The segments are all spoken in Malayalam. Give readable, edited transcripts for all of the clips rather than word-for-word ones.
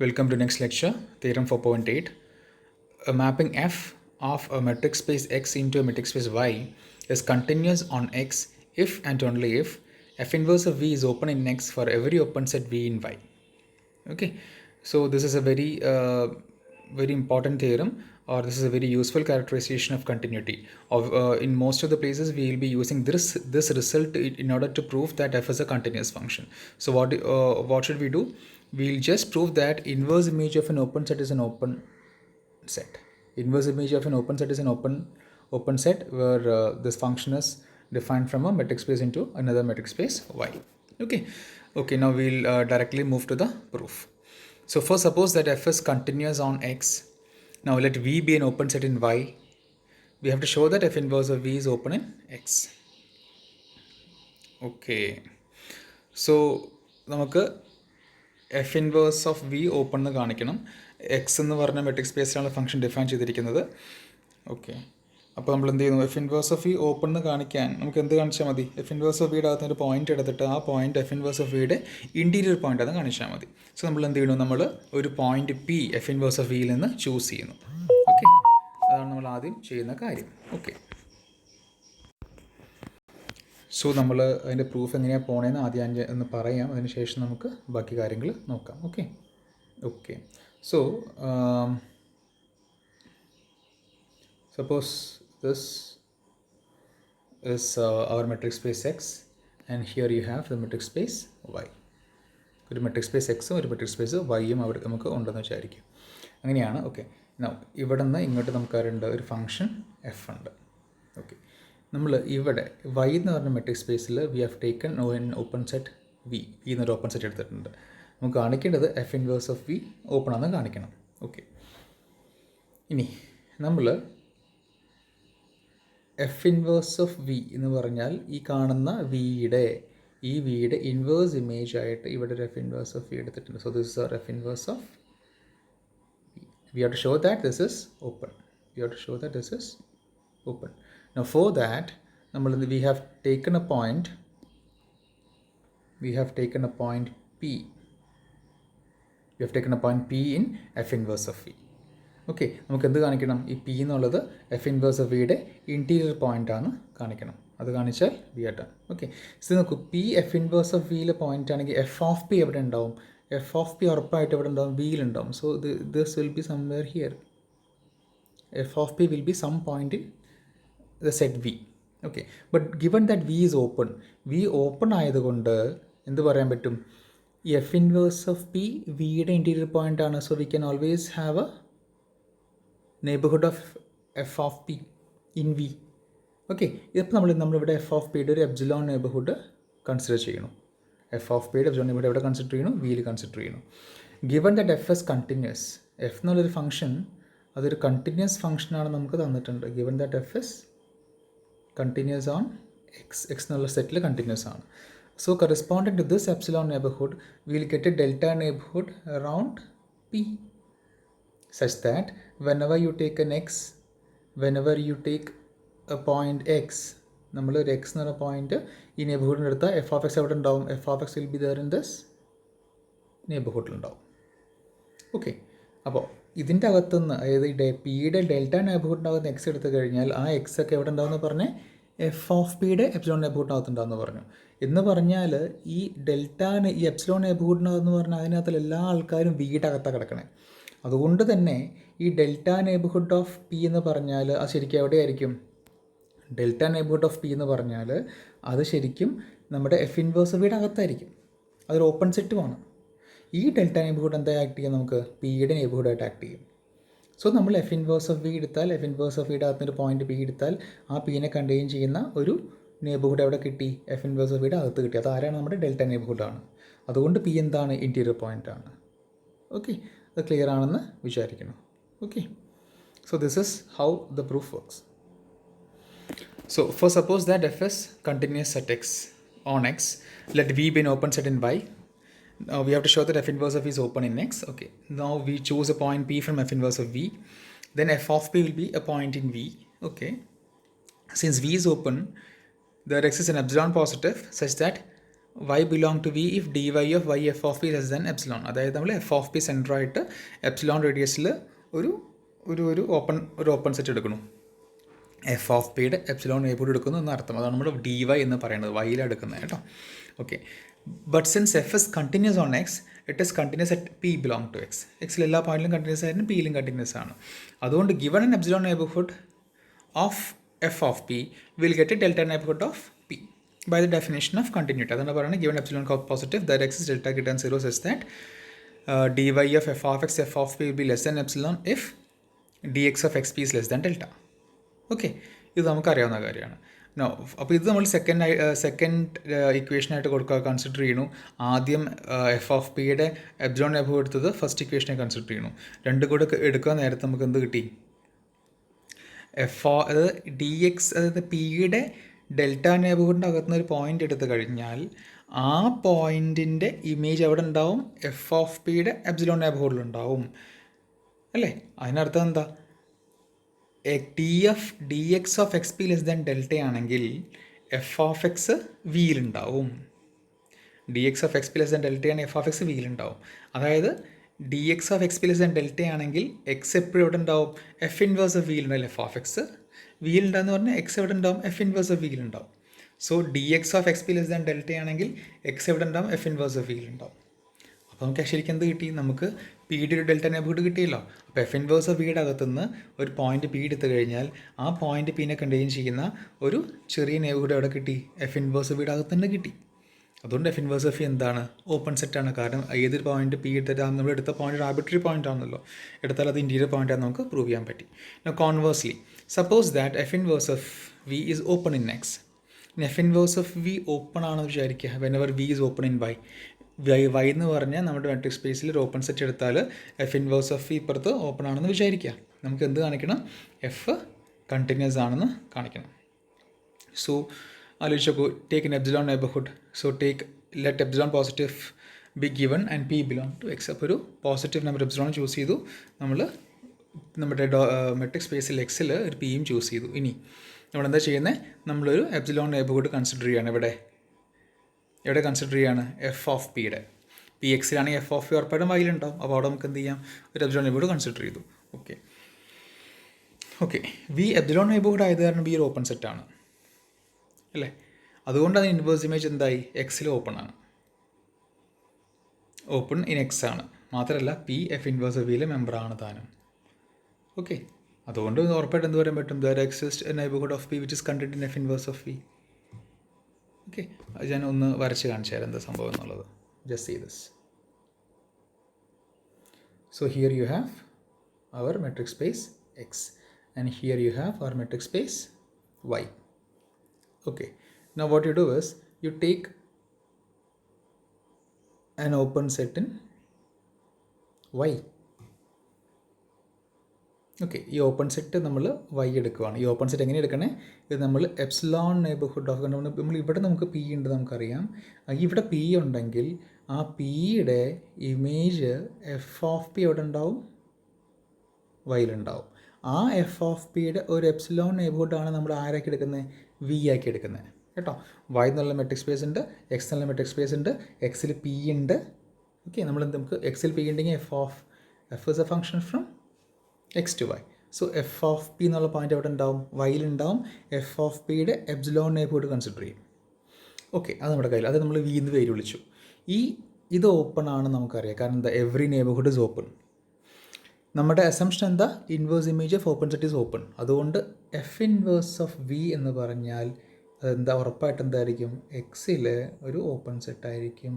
Welcome to next lecture, theorem 4.8. A mapping f of a metric space x into a metric space y is continuous on x if and only if f inverse of v is open in x for every open set v in y. Okay, so this is a very important theorem, or this is a very useful characterization of continuity. In most of the places we will be using this result in order to prove that f is a continuous function. So what should we do? We'll just prove that inverse image of an open set is an open set. Inverse image of an open set is an open set where this function is defined from a metric space into another metric space y. Okay, now we'll directly move to the proof. So first, suppose that f is continuous on x. Now let v be an open set in y. We have to show that f inverse of v is open in x. Okay, so നമുക്ക് f inverse of V open എന്ന് കാണിക്കണം. എക്സ് എന്ന് പറഞ്ഞ മെട്രിക് സ്പേസിലാണ് ഫംഗ്ഷൻ ഡിഫൈൻ ചെയ്തിരിക്കുന്നത്. ഓക്കെ, അപ്പോൾ നമ്മൾ എന്ത് ചെയ്യുന്നു? F inverse of V open എന്ന് കാണിക്കാൻ നമുക്ക് എന്ത് കാണിച്ചാൽ മതി? എഫ് ഇൻവേഴ്സ് ഓഫ് വിയുടെ അകത്ത് ഒരു പോയിന്റ് എടുത്തിട്ട് ആ പോയിന്റ് എഫ് ഇൻവേഴ്സ് ഓഫ് വിയുടെ ഇൻറ്റീരിയർ പോയിന്റ് എന്ന് കാണിച്ചാൽ മതി. സോ നമ്മൾ എന്ത് ചെയ്യുന്നു? നമ്മൾ ഒരു point P F inverse of വിയിൽ നിന്ന് ചൂസ് ചെയ്യുന്നു. ഓക്കെ, അതാണ് നമ്മൾ ആദ്യം ചെയ്യുന്ന കാര്യം. ഓക്കെ, സോ നമ്മൾ അതിൻ്റെ പ്രൂഫ് എങ്ങനെയാണ് പോണേന്ന് ആദ്യം ഒന്ന് പറയാം. അതിനുശേഷം നമുക്ക് ബാക്കി കാര്യങ്ങൾ നോക്കാം. Okay, so suppose this is our metric space x and here you have the metric space y. ഒരു മെട്രിക് സ്പേസ് എക്സും ഒരു മെട്രിക് സ്പേസ് വൈയും അവിടെ നമുക്ക് ഉണ്ടെന്ന് വിചാരിക്കും. അങ്ങനെയാണ്. ഓക്കെ, ഇവിടെ നിന്ന് ഇങ്ങോട്ട് നമുക്ക് അറിയേണ്ട ഒരു ഫംഗ്ഷൻ എഫ് ഉണ്ട്. ഓക്കെ, നമ്മൾ ഇവിടെ വൈ എന്ന് പറഞ്ഞ മെട്രിക് സ്പേസിൽ we have taken open set V എന്നൊരു ഓപ്പൺ സെറ്റ് എടുത്തിട്ടുണ്ട്. നമുക്ക് കാണിക്കേണ്ടത് f inverse of V open ആണെന്ന് കാണിക്കണം. ഓക്കെ, ഇനി നമ്മൾ എഫ് ഇൻവേഴ്സ് ഓഫ് വി എന്ന് പറഞ്ഞാൽ ഈ കാണുന്ന വിയുടെ ഇൻവേഴ്സ് ഇമേജ് ആയിട്ട് ഇവിടെ ഒരു എഫ് ഇൻവേഴ്സ് ഓഫ് വി എടുത്തിട്ടുണ്ട്. So this is our f inverse of V have to show that this is open. Now for that we have taken a point P. We have taken a point P in f inverse of v. Okay, നമുക്ക് എന്ത് കാണിക്കണം? ഈ പി എന്നുള്ളത് എഫ് ഇൻവേഴ്സ് ഓഫ് വിയുടെ ഇൻറ്റീരിയർ പോയിൻ്റ് ആണ് കാണിക്കണം. അത് കാണിച്ചാൽ വി ആയിട്ടാണ്. ഓക്കെ, സോ നോക്കൂ, പി എഫ് ഇൻവേഴ്സ് ഓഫ് വിയിലെ പോയിൻ്റ് ആണെങ്കിൽ എഫ് ഓഫ് പി എവിടെ ഉണ്ടാവും? എഫ് ഓഫ് പി ഉറപ്പായിട്ട് എവിടെ ഉണ്ടാവും? വിയിലുണ്ടാവും. So this will be somewhere here. F of P will be some point in the set v. Okay, but given that v is open, ആയതുകൊണ്ട് എന്ത് പറയാൻ പറ്റും? ഈ എഫ് ഇൻവേഴ്സ് ഓഫ് പി വിയുടെ ഇൻറ്റീരിയർ പോയിൻ്റ് ആണ്. So we can always have a neighbourhood of F of p in V. Okay, ഇതിപ്പോൾ നമ്മളിവിടെ എഫ് ഓഫ് പിയുടെ ഒരു എപ്സിലോൺ നെയ്ബർഹുഡ് കൺസിഡർ ചെയ്യണം. എഫ് ഓഫ് പിയുടെ എപ്സിലോൺ നെയ്ബർഹുഡ് എവിടെ കൺസിഡർ ചെയ്യണം? വിയിൽ കൺസിഡർ ചെയ്യണം. Given that f is continuous, f എന്നുള്ളൊരു ഫംഗ്ഷൻ അതൊരു കണ്ടിന്യൂസ് ഫംഗ്ഷനാണ് നമുക്ക് തന്നിട്ടുണ്ട്. Given that f is continuous on x എന്നുള്ള സെറ്റിൽ കണ്ടിന്യൂസ് ആണ്. So corresponding to this epsilon neighbourhood we'll get a delta neighbourhood around p such that whenever you take a point x, നമ്മൾ ഒരു എക്സ് എന്ന് പറഞ്ഞ പോയിന്റ് ഈ നെയ്ബർഹുഡിന് എടുത്താൽ എഫ് ഓഫ് എക്സ് എവിടെ ഉണ്ടാവും? F of X will be there in this നെയ്ബർഹുഡിലുണ്ടാവും. ഓക്കെ, അപ്പോൾ ഇതിൻ്റെ അകത്തുനിന്ന്, അതായത് പിയുടെ ഡെൽറ്റ നെയ്ബർഹുഡിനകത്ത് എക്സ് എടുത്തു കഴിഞ്ഞാൽ ആ എക്സ് ഒക്കെ എവിടെ ഉണ്ടാവുമെന്ന് പറഞ്ഞ് എഫ് ഓഫ് പിയുടെ എപ്സിലോൺ നെയ്ബർഹുഡിനകത്ത് ഉണ്ടാവുമെന്ന് പറഞ്ഞു. എന്ന് പറഞ്ഞാൽ ഈ ഈ എപ്സിലോൺ നെയ്ബർഹുഡിനകത്ത് പറഞ്ഞാൽ അതിനകത്തുള്ള എല്ലാ ആൾക്കാരും വിയുടെ അകത്താണ് കിടക്കണേ. അതുകൊണ്ട് തന്നെ ഈ ഡെൽറ്റ നെയ്ബർഹുഡ് ഓഫ് പി എന്ന് പറഞ്ഞാൽ അത് ശരിക്കും എവിടെയായിരിക്കും? ഡെൽറ്റ നെയ്ബർഹുഡ് ഓഫ് പി എന്ന് പറഞ്ഞാൽ അത് ശരിക്കും നമ്മുടെ എഫ് ഇൻവേഴ്സ് വിയുടെ അകത്തായിരിക്കും. അതൊരു ഓപ്പൺ സെറ്റുമാണ്. ഈ ഡെൽറ്റ നെയ്ബർഹുഡ് എന്താ ആക്ട് ചെയ്യാം? നമുക്ക് പിയുടെ നെയ്ബർഹുഡായിട്ട് ആക്ട് ചെയ്യും. സോ നമ്മൾ എഫ് ഇൻവേഴ്സ് ഓഫ് വി എടുത്താൽ, എഫ് ഇൻവേഴ്സ് ഓഫ് വിയുടെ അകത്തൊരു പോയിന്റ് പി എടുത്താൽ ആ പിനെ കണ്ടെയ്ൻ ചെയ്യുന്ന ഒരു നെയ്ബർഹുഡ് എവിടെ കിട്ടി? എഫ് ഇൻവേഴ്സ് ഓഫ് വിയുടെ അകത്ത് കിട്ടി. അത് ആരാണ്? നമ്മുടെ ഡെൽറ്റ നെയ്ബർഹുഡാണ്. അതുകൊണ്ട് പി എന്താണ്? ഇൻറ്റീരിയർ പോയിൻ്റ് ആണ്. ഓക്കെ, അത് ക്ലിയർ ആണെന്ന് വിചാരിക്കണം. Okay, so this is how the proof works. So for suppose that f is continuous at x on x, let v be an open set in y. Now we have to show that f inverse of v is open in x. Okay, now we choose a point p from f inverse of v, then f of p will be a point in v. Okay, since v is open, there exists an epsilon positive such that y belong to V if d y of y f of P less than epsilon. അതായത് നമ്മൾ എഫ് ഓഫ് പി സെൻറ്ററായിട്ട് എപ്സിലോൺ റേഡിയസിൽ ഒരു ഓപ്പൺ സെറ്റ് എടുക്കണം. എഫ് ഓഫ് പിയുടെ എപ്സിലോൺ നെയ്ബർഹുഡ് എടുക്കുന്നു എന്നർത്ഥം. അതാണ് നമ്മൾ ഡി വൈ എന്ന് പറയുന്നത്, വൈയിലാണ് എടുക്കുന്നത് കേട്ടോ. Okay, but since F is continuous on X, it is continuous at p belong to X. എക്സിൽ എല്ലാ പോയിന്റിലും കണ്ടിന്യൂസ് ആയിരുന്നു, പിയിലും കണ്ടിന്യൂസ് ആണ്. അതുകൊണ്ട് given an epsilon neighbourhood of F of P we'll get a delta neighbourhood of p by the definition of continuity. അതാണ് പറയുന്നത് given epsilon positive that X is delta greater than 0 such that d y of F of X F of P will be less than epsilon if D X of X P is less than delta. Okay, ഇത് നമുക്കറിയാവുന്ന കാര്യമാണ്. നോ, അപ്പോൾ ഇത് നമ്മൾ സെക്കൻഡ് ഇക്വേഷനായിട്ട് കൺസിഡർ ചെയ്യണു. ആദ്യം എഫ് ഓഫ് പിയുടെ എപ്സിലോൺ നെയ്ബർഹുഡ് എടുത്തത് ഫസ്റ്റ് ഇക്വേഷനെ കൺസിഡർ ചെയ്യണു. രണ്ടും കൂടെ എടുക്കാൻ നേരത്തെ നമുക്ക് എന്ത് കിട്ടി? അതായത് ഡി എക്സ്, അതായത് പിയുടെ ഡെൽറ്റ നെയ്ബർഹുഡിൻ്റെ അകത്തുനിന്ന് ഒരു പോയിൻ്റ് എടുത്തു കഴിഞ്ഞാൽ ആ പോയിൻറ്റിൻ്റെ ഇമേജ് എവിടെ ഉണ്ടാവും? എഫ് ഓഫ് പിയുടെ എപ്സിലോൺ നെയ്ബർഹുഡിലുണ്ടാവും അല്ലേ? അതിനർത്ഥം എന്താ? D X of X P less than delta ആണെങ്കിൽ എഫ് ഓഫ് എക്സ് വിയിലുണ്ടാവും. D X of X P less than delta ആണ്, എഫ് ഓഫ് എക്സ് വിയിലുണ്ടാവും. അതായത് D X of X P less than delta ആണെങ്കിൽ എക്സ് എപ്പോഴും എവിടെ ഉണ്ടാവും? എഫ് ഇൻവേഴ്സ് ഓഫ് വിയിലുണ്ടാവും. എഫ് ഓഫ് എക്സ് വിയിലുണ്ടാന്ന് പറഞ്ഞാൽ എക്സ് എവിടെ ഉണ്ടാവും? എഫ് ഇൻവേഴ്സ് ഓഫ് വിയിലുണ്ടാവും. So D X of X P less than delta ആണെങ്കിൽ എക്സ് എവിടെ ഉണ്ടാവും? എഫ് ഇൻവേഴ്സ് ഓഫ് വിയിലുണ്ടാവും. അപ്പോൾ നമുക്ക് ശരിക്കും എന്ത് കിട്ടി? നമുക്ക് പിയുടെ ഒരു ഡെൽറ്റ നെയ്ബർഹുഡ് കിട്ടിയല്ലോ. അപ്പോൾ എഫ് ഇൻവേഴ്സ് ഓഫ് വിയുടെ അകത്തുനിന്ന് ഒരു പോയിന്റ് പി എടുത്തു കഴിഞ്ഞാൽ ആ പോയിന്റ് പിനെ കണ്ടെയ്ൻ ചെയ്യുന്ന ഒരു ചെറിയ നെയ്ബർഹുഡ് എവിടെ കിട്ടി? എഫ് ഇൻവേഴ്സ് ഓഫ് വിയുടെ അകത്ത് തന്നെ കിട്ടി. അതുകൊണ്ട് എഫ് ഇൻവേഴ്സ് ഓഫ് വി എന്താണ്? ഓപ്പൺ സെറ്റാണ്. കാരണം ഏതൊരു പോയിന്റ് പി എടുത്തിട്ട് നമ്മൾ എടുത്ത പോയിന്റ് ഒരു ആർബിട്രറി പോയിന്റ് ആണല്ലോ, എടുത്താൽ അത് ഇൻറ്റീരിയർ പോയിന്റ് ആണെന്ന് നമുക്ക് പ്രൂവ് ചെയ്യാൻ പറ്റി. Conversely suppose that f inverse of V is open in X. F inverse of V open ആണെന്ന് വിചാരിക്കുക. Whenever V is open in Y. Y എന്ന് പറഞ്ഞാൽ നമ്മുടെ മെട്രിക് സ്പേസിൽ ഒരു ഓപ്പൺ സെറ്റ് എടുത്താൽ എഫ് ഇൻവേഴ്സ് ഓഫ് വി ഇപ്പുറത്ത് ഓപ്പൺ ആണെന്ന് വിചാരിക്കുക. നമുക്ക് എന്ത് കാണിക്കണം? എഫ് കണ്ടിന്യൂസ് ആണെന്ന് കാണിക്കണം. സോ ആലോചിച്ച് നോക്കൂ, take in epsilon neighbourhood. So let epsilon positive be given and p belong to X. അപ്പോൾ ഒരു പോസിറ്റീവ് നമ്പർ എപ്സിലോൺ ചൂസ് ചെയ്തു നമ്മൾ. നമ്മുടെ മെട്രിക് സ്പേസിൽ എക്സിൽ ഒരു പിയും ചൂസ് ചെയ്തു. ഇനി നമ്മളെന്താ ചെയ്യുന്നത്? നമ്മളൊരു എപ്സിലോൺ നെയ്ബർഹുഡ് കൺസിഡർ ചെയ്യുകയാണ്. എവിടെ കൺസിഡർ ചെയ്യുകയാണ്? എഫ് ഓഫ് പിയുടെ. പി എക്സിലാണെങ്കിൽ എഫ് ഓഫ് പി ഉറപ്പായിട്ടും വൈയിലുണ്ടാവും. അപ്പോൾ അവിടെ നമുക്ക് എന്ത് ചെയ്യാം? ഒരു എപ്സിലോൺ നെയ്ബർഹുഡ് കൺസിഡർ ചെയ്തു. ഓക്കെ, വി എപ്സിലോൺ നെയ്ബർഹുഡ് ആയത് കാരണം ബി ഒരു ഓപ്പൺ സെറ്റാണ് അല്ലേ? അതുകൊണ്ട് അതിന് ഇൻവേഴ്സ് ഇമേജ് എന്തായി? എക്സിൽ ഓപ്പൺ ആണ്, ഓപ്പൺ ഇൻ എക്സ് ആണ്. മാത്രമല്ല പി എഫ് ഇൻവേഴ്സ് ഓഫ് വിയിലെ മെമ്പറാണ് താനും. ഓക്കെ, അതുകൊണ്ട് ഉറപ്പായിട്ട് എന്ത് പറയാൻ പറ്റും? There exist a neighbourhood of p which is contained in f inverse of V. Okay, അത് ഞാൻ ഒന്ന് വരച്ച് കാണിച്ചു തരാം എന്താ സംഭവം എന്നുള്ളത്. Just see this. So here you have our metric space X and here you have our metric space Y. Okay, now what you do is you take an open set in y. Okay, ഈ ഓപ്പൺ സെറ്റ് നമ്മൾ വൈ എടുക്കുകയാണ്. ഈ ഓപ്പൺ സെറ്റ് എങ്ങനെ എടുക്കണേ? ഇത് നമ്മൾ എപ്സിലോൺ നെയ്ബർഹുഡ് ഓഫ്, നമ്മൾ ഇവിടെ നമുക്ക് പി ഉണ്ട് നമുക്കറിയാം. ഇവിടെ പി ഉണ്ടെങ്കിൽ ആ പിയുടെ ഇമേജ് എഫ് ഓഫ് പി എവിടെ ഉണ്ടാവും? വൈയിലുണ്ടാവും. ആ എഫ് ഓഫ് പിയുടെ ഒരു എപ്സിലോൺ നെയ്ബർഹുഡാണ് നമ്മൾ ആരാക്കി എടുക്കുന്നത്? വി ആക്കി എടുക്കുന്നത് കേട്ടോ. വൈ എന്നുള്ള മെട്രിക് സ്പേസ് ഉണ്ട്, എക്സ് എന്നുള്ള മെട്രിക് സ്പേസ് ഉണ്ട്, എക്സിൽ പി ഉണ്ട്. ഓക്കെ, നമുക്ക് എക്സിൽ പി ഉണ്ടെങ്കിൽ f is a function from X to Y. So f of p എന്നുള്ള പോയിന്റ് എവിടെ ഉണ്ടാവും? വൈയിലുണ്ടാവും. എഫ് ഓഫ് പിയുടെ എപ്സിലോൺ നെയ്ബർഹുഡ് കൺസിഡർ ചെയ്യും. ഓക്കെ, അത് നമ്മുടെ കയ്യിൽ, അത് നമ്മൾ വി എന്ന് പേര് വിളിച്ചു. ഇത് ഓപ്പൺ ആണ് നമുക്കറിയാം. കാരണം എന്താ? Every neighbourhood is open. നമ്മുടെ അസംഷൻ എന്താ? Inverse image of open set is open. അതുകൊണ്ട് എഫ് ഇൻവേഴ്സ് ഓഫ് വി എന്ന് പറഞ്ഞാൽ അതെന്താ? ഉറപ്പായിട്ട് എന്തായിരിക്കും? എക്സിൽ ഒരു ഓപ്പൺ സെറ്റ് ആയിരിക്കും.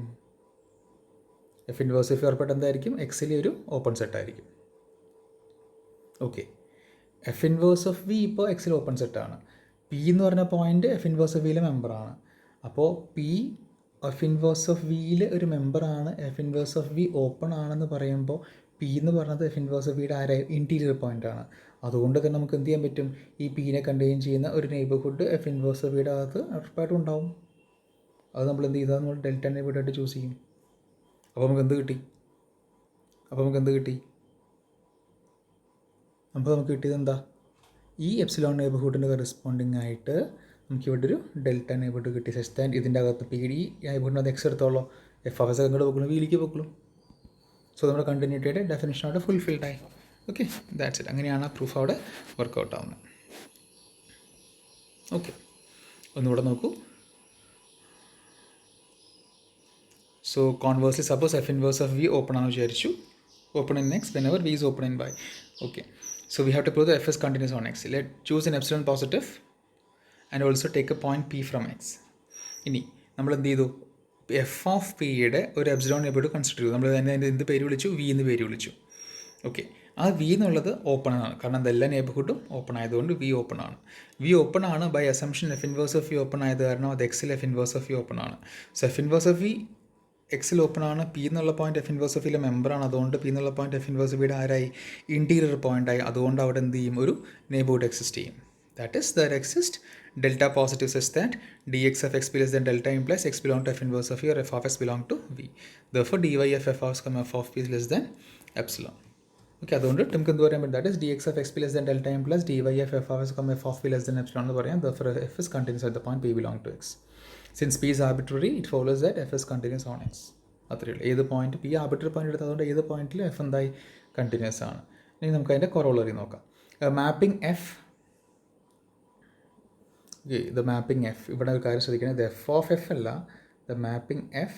എഫ് ഇൻവേഴ്സ് ഓഫ് ഉറപ്പായിട്ട് എന്തായിരിക്കും? എക്സിൽ ഒരു ഓപ്പൺ സെറ്റ് ആയിരിക്കും. Okay, f inverse of V ഇപ്പോൾ എക്സിൽ ഓപ്പൺ സെറ്റാണ്. പി എന്ന് പറഞ്ഞ പോയിന്റ് എഫ് ഇൻവേഴ്സ് ഓഫ് വിയിലെ മെമ്പറാണ്. അപ്പോൾ പി എഫ് ഇൻവേഴ്സ് ഓഫ് വിയിൽ ഒരു മെമ്പറാണ്. F inverse of V open ആണെന്ന് പറയുമ്പോൾ പി എന്ന് പറഞ്ഞത് എഫ് ഇൻവേഴ്സ് ഓഫ് വിയുടെ ഇൻറ്റീരിയർ പോയിൻ്റ് ആണ്. അതുകൊണ്ട് തന്നെ നമുക്ക് എന്ത് ചെയ്യാൻ പറ്റും? ഈ പീനെ കണ്ടെയ്ൻ ചെയ്യുന്ന ഒരു നെയ്ബർഹുഡ് എഫ് ഇൻവേഴ്സ് ഓഫ് വിയുടെ അകത്ത് ഉറപ്പായിട്ടും ഉണ്ടാവും. അത് നമ്മൾ എന്ത് ചെയ്താൽ നമ്മൾ ഡെൽറ്റ നെയ്ബർഹുഡ് ആയിട്ട് ചൂസ് ചെയ്യും. അപ്പോൾ നമുക്ക് എന്ത് കിട്ടി? അപ്പോൾ നമുക്ക് കിട്ടിയത് എന്താ? ഈ എപ്സിലോൺ നെയ്ബർഹുഡിന് കറസ്പോണ്ടിങ് ആയിട്ട് നമുക്കിവിടെ ഒരു ഡെൽറ്റ നെയ്ബർഹുഡ് കിട്ടി സച്ച് ദാറ്റ് ഇതിൻ്റെ അകത്ത് പി ഡി നെയ്ബർഹുഡിനകത്ത് എക്സ് എടുത്തോളൂ എഫ് ഓഫ് എസ് അങ്ങോട്ട് വെക്കണം വിയിലേക്ക് വെക്കണം. സോ നമ്മുടെ കണ്ടിന്യൂറ്റിയുടെ ഡെഫിനിഷൻ അവിടെ ഫുൾഫിൽഡായി. Okay, that's it. അങ്ങനെയാണ് ആ പ്രൂഫ് അവിടെ വർക്കൗട്ട് ആവുന്നത്. ഓക്കെ, ഒന്നുകൂടെ നോക്കൂ. So conversely suppose F inverse of V open ആണെന്ന് വിചാരിച്ചു. Open in X whenever v is open in y. Okay, so we have to prove that f is continuous on x. Let choose an epsilon positive and also take a point p from x. ഇനി നമ്മൾ എന്ത് ചെയ്തു, എഫ് ഓഫ് പിയുടെ ഒരു എപ്സിലോൺ നെയ്ബർഹുഡ് കൺസിഡർ ചെയ്തു. നമ്മൾ തന്നെ എന്ത് പേര് വിളിച്ചു, വി എന്ന് പേര് വിളിച്ചു. ഓക്കെ, ആ വി എന്നുള്ളത് ഓപ്പൺ ആണ്, കാരണം അതെല്ലാ നെയ്ബർഹുഡും ഓപ്പൺ ആയതുകൊണ്ട് വി ഓപ്പൺ ആണ്. വി ഓപ്പൺ ആണ് by assumption F inverse of V open ആയത് കാരണം അത് എക്സിൽ F inverse of V open ആണ്. So F inverse of V എക്സിൽ ഓപ്പൺ ആണ്. പി എന്നുള്ള പോയിന്റ് എഫ് ഇൻവേഴ്സ് ഓഫ് വിയിലെ മെമ്പറാണ്, അതുകൊണ്ട് പി എന്നുള്ള പോയിന്റ് എഫ് ഇൻവേഴ്സ് ഓഫ് വിയുടെ ആരായി, ഇൻറ്റീരിയർ പോയിൻ്റായി. അതുകൊണ്ട് അവിടെ എന്ത് ചെയ്യും, ഒരു നെയ്ബർഹുഡ് എക്സിസ്റ്റ് ചെയ്യും. That is there exist delta positive such that dx of x less than delta implies x belong to f inverse of v or f of x belong to v. Therefore dy of f of x, f of p is less than epsilon. Okay, അതുകൊണ്ട് നമുക്ക് എന്ത് പറയാൻ പറ്റും, that is dx of x less than delta implies dy of f of x, f of p less than epsilon എന്ന് പറയാം. Therefore f is continuous at the point p belong to x. Since p is arbitrary, it follows that f is continuous on x. അത്രയേ ഉള്ളൂ. ഏത് പോയിന്റ് പി ആർബിട്രറി പോയിന്റ് എടുത്ത് അതുകൊണ്ട് ഏത് പോയിന്റിൽ എഫ് എന്തായി കണ്ടിന്യൂസ് ആണ്. ഇനി നമുക്ക് അതിൻ്റെ കൊറോളറി നോക്കാം. Mapping f, the mapping f, ഇവിടെ ഒരു കാര്യം ശ്രദ്ധിക്കണം, ഇത് എഫ് ഓഫ് എഫ് അല്ല, ദ മാപ്പിംഗ് എഫ്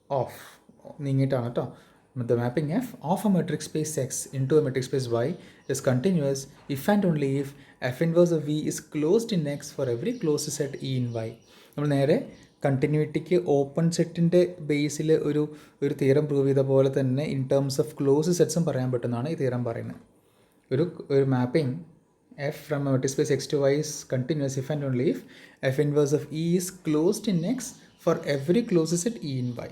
ഓഫ് നീങ്ങിയിട്ടാണ് കേട്ടോ. The mapping f of a metric space X into a metric space Y is continuous if and only if f inverse of V is closed in X for every closed set E in Y. നമ്മൾ നേരെ കണ്ടിന്യൂറ്റിക്ക് ഓപ്പൺ സെറ്റിൻ്റെ ബേസിൽ ഒരു തിയറം പ്രൂവ് ചെയ്ത പോലെ തന്നെ ഇൻ ടേംസ് ഓഫ് ക്ലോസ് സെറ്റ്സും പറയാൻ പറ്റുന്നതാണ് ഈ തിയറം പറയുന്നത്. ഒരു mapping f from a metric space x to y is continuous if and only if f inverse of e is closed in x for every closed set e in y.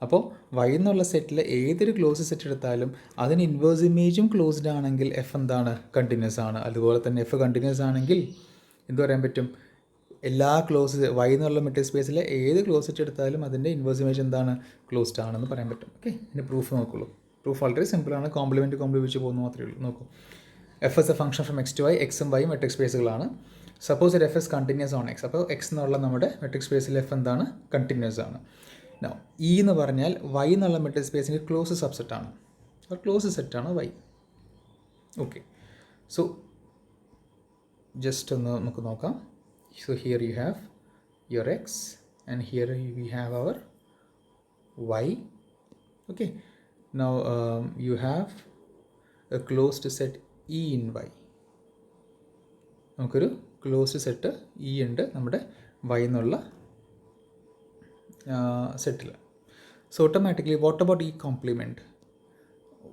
അപ്പോൾ y എന്നുള്ള സെറ്റിൽ ഏതൊരു ക്ലോസ് സെറ്റ് എടുത്താലും അതിന് ഇൻവേഴ്സ് ഇമേജും ക്ലോസ്ഡ് ആണെങ്കിൽ എഫ് എന്താണ്, കണ്ടിന്യൂസ് ആണ്. അതുപോലെ തന്നെ എഫ് കണ്ടിന്യൂസ് ആണെങ്കിൽ എന്ത് പറയാൻ പറ്റും, എല്ലാ ക്ലോസ് y എന്നുള്ള മെട്രിക് സ്പേസിലെ ഏത് ക്ലോസ് സെറ്റ് എടുത്താലും അതിൻ്റെ ഇൻവേഴ്സ് ഇമേജ് എന്താണ്, ക്ലോസ്ഡ് ആണെന്ന് പറയാൻ പറ്റും. ഓക്കെ, ഇതിൻ്റെ പ്രൂഫ് നോക്കുള്ളൂ. പ്രൂഫ് വളരെ സിമ്പിളാണ്, കോംപ്ലിമെൻറ്റ് വെച്ച് പോകുന്നു മാത്രമേ ഉള്ളൂ. നോക്കൂ, F is a function from X to Y, എക്സും വൈയും മെട്രിക് സ്പേസുകളാണ്. Suppose F is continuous on X, അപ്പോൾ എക്സ് എന്നുള്ള നമ്മുടെ മെട്രിക് സ്പേസിൽ എഫ് എന്താണ്, കണ്ടിന്യൂസ് ആണ്. നോ ഇ എന്ന് പറഞ്ഞാൽ വൈ എന്നുള്ള മെട്രിക് സ്പേസിൻ്റെ ക്ലോസ് സബ്സെറ്റാണ്, ക്ലോസ് സെറ്റാണ് വൈ. ഓക്കെ, സോ ജസ്റ്റ് ഒന്ന് നമുക്ക് നോക്കാം. So here you have your X and here we have our Y. Okay, now you have a closed set E in Y. നമുക്കൊരു ക്ലോസ്ഡ് സെറ്റ് ഇ ഉണ്ട് നമ്മുടെ വൈ എന്നുള്ള സെറ്റിൽ. So automatically what about E complement,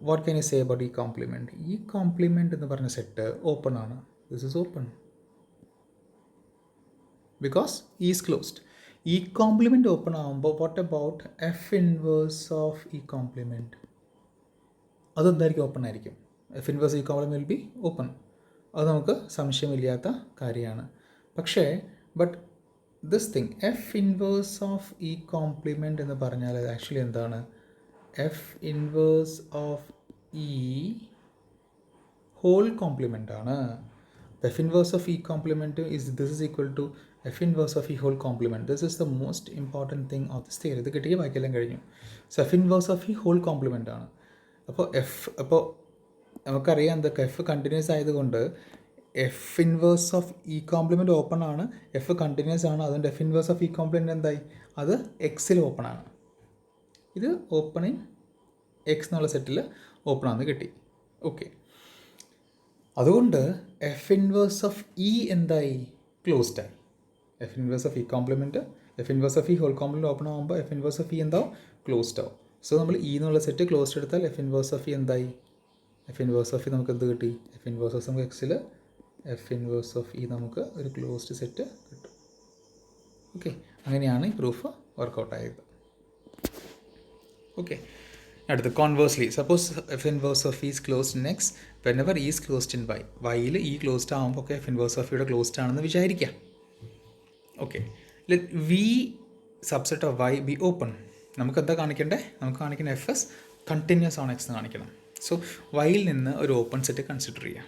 what can you say about E complement? E complement എന്ന് പറഞ്ഞ സെറ്റ് ഓപ്പൺ ആണ്. This is open because E is closed. E complement open ആകുമ്പോൾ what about F inverse of E complement, അതെന്തായിരിക്കും, ഓപ്പൺ ആയിരിക്കും. F inverse E complement will be open. അത് നമുക്ക് സംശയമില്ലാത്ത കാര്യമാണ്. പക്ഷേ but this thing F inverse of E complement എന്ന് പറഞ്ഞാൽ അത് ആക്ച്വലി എന്താണ്, F inverse of E whole complement ആണ്. F inverse of E complement this is equal to F inverse of E whole complement. This is the most important thing of this theory. ഇത് കിട്ടിയ ബാക്കിയെല്ലാം കഴിഞ്ഞു. So F inverse of E whole complement ആണ്. അപ്പോൾ നമുക്കറിയാം എന്തൊക്കെ, എഫ് കണ്ടിന്യൂസ് ആയതുകൊണ്ട് f inverse of E complement open ആണ്, എഫ് കണ്ടിന്യൂസ് ആണ്. അതുകൊണ്ട് f inverse of E complement എന്തായി, അത് എക്സിൽ ഓപ്പൺ ആണ്. ഇത് ഓപ്പണിങ് എക്സ് എന്നുള്ള സെറ്റിൽ ഓപ്പൺ ആണെന്ന് കിട്ടി. ഓക്കെ, അതുകൊണ്ട് എഫ് ഇൻവേഴ്സ് ഓഫ് ഇ എന്തായി, ക്ലോസ്ഡ് ആയി. F inverse of E complement, f inverse of E whole complement open ആകുമ്പോൾ എഫ് ഇൻവേഴ്സ് ഓഫ് ഇ എന്താവും, ക്ലോസ്ഡ് ആവും. സോ നമ്മൾ ഇ എന്നുള്ള സെറ്റ് ക്ലോസ്ഡ് എടുത്താൽ എഫ് ഇൻവേഴ്സ് ഓഫ് ഇ എന്തായി, എഫ് ഇൻവേഴ്സ് ഓഫ് ഇ നമുക്ക് എന്ത് കിട്ടി, എഫ് ഇൻവേഴ്സ് ഓഫ് നമുക്ക് എക്സിൽ എഫ് ഇൻവേഴ്സ് ഓഫ് ഇ നമുക്ക് ഒരു ക്ലോസ്ഡ് സെറ്റ് കിട്ടും. ഓക്കെ, അങ്ങനെയാണ് ഈ പ്രൂഫ് വർക്കൗട്ട് ആയത്. ഓക്കെ, അടുത്ത് conversely suppose F inverse of E is closed in X whenever E is closed in Y. വൈയിൽ ഇ ക്ലോസ്ഡ് ആകുമ്പോൾ ഒക്കെ എഫ് ഇൻവേഴ്സ് ഓഫ് ഇയുടെ ക്ലോസ്ഡ് ആണെന്ന് വിചാരിക്കാം. Okay, let V subset of Y be open. നമുക്ക് എന്താ കാണിക്കേണ്ടത്, നമുക്ക് കാണിക്കുന്ന F is continuous on X എന്ന് കാണിക്കണം. സോ വൈയിൽ നിന്ന് ഒരു ഓപ്പൺ സെറ്റ് കൺസിഡർ ചെയ്യാം.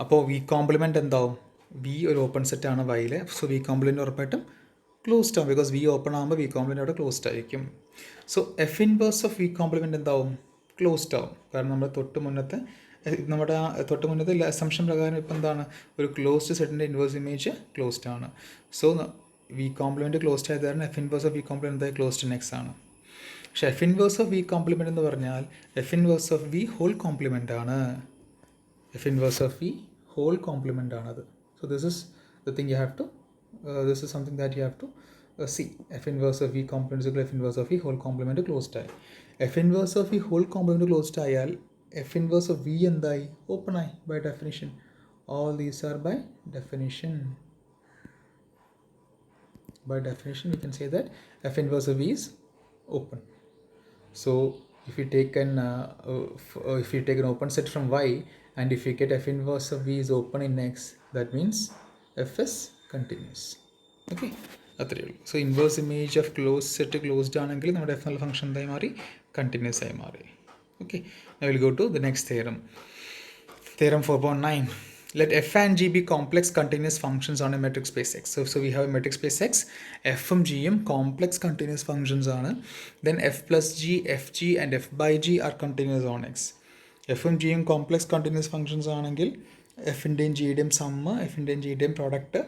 അപ്പോൾ വി കോംപ്ലിമെൻറ്റ് എന്താവും, വി ഒരു ഓപ്പൺ സെറ്റാണ് വൈയിൽ. സോ വി കോംപ്ലിമെൻ്റ് ഉറപ്പായിട്ടും ക്ലോസ്ഡ് ആവും, ബിക്കോസ് വി ഓപ്പൺ ആകുമ്പോൾ വി കോംപ്ലിമെൻ്റ് അവിടെ ക്ലോസ്ഡ് ആയിരിക്കും. So F inverse of V complement എന്താവും? ക്ലോസ്ഡ് ആവും. കാരണം നമ്മുടെ തൊട്ട് മുന്നത്തെ അസംഷൻ പ്രകാരം ഇപ്പം എന്താണ്, ഒരു ക്ലോസ്ഡ് സെറ്റിൻ്റെ ഇൻവേഴ്സ് ഇമേജ് ക്ലോസ്ഡ് ആണ്. സോ വി കോംപ്ലിമെൻ്റ് ക്ലോസ്ഡ് ആയത് കാരണം F inverse of V complement എന്തായി? ക്ലോസ്ഡ് ഇൻ എക്സ് ആണ്. പക്ഷേ F inverse of V complement എന്ന് പറഞ്ഞാൽ F inverse of V whole complement ആണ്. F inverse of V whole complement ആണത്. So this is the thing you have to this is something that you have to see. F inverse of V complement is equal to F inverse of V whole complement closed ആയി. F inverse of V whole complement closed ആയാൽ F inverse of V എന്തായി? ഓപ്പൺ ആയി by definition. All these are by definition. By definition we can say that F inverse of V is open. So if you take an open set from Y and if you get F inverse of V is open in X, that means F is continuous. Okay, അത്രയേ ഉള്ളൂ. So inverse image of close set closed ആണെങ്കിൽ നമ്മുടെ എഫ് എന്നുള്ള ഫംഗ്ഷൻ എന്തായി മാറി? കണ്ടിന്യൂസ് ആയി മാറി. Okay, I will go to the next theorem. Theorem 4.9. Let f and g be complex continuous functions on a metric space X. So we have a metric space X. F ഉം G ഉം complex continuous functions ആണ്. Then f plus g, fg and f by g are continuous on X. f ഉം g ഉം complex continuous functions ആണെങ്കിൽ എഫിൻ്റെയും ജിയുടെയും സമ്മ്, എഫിൻ്റെയും ജിയുടെയും product,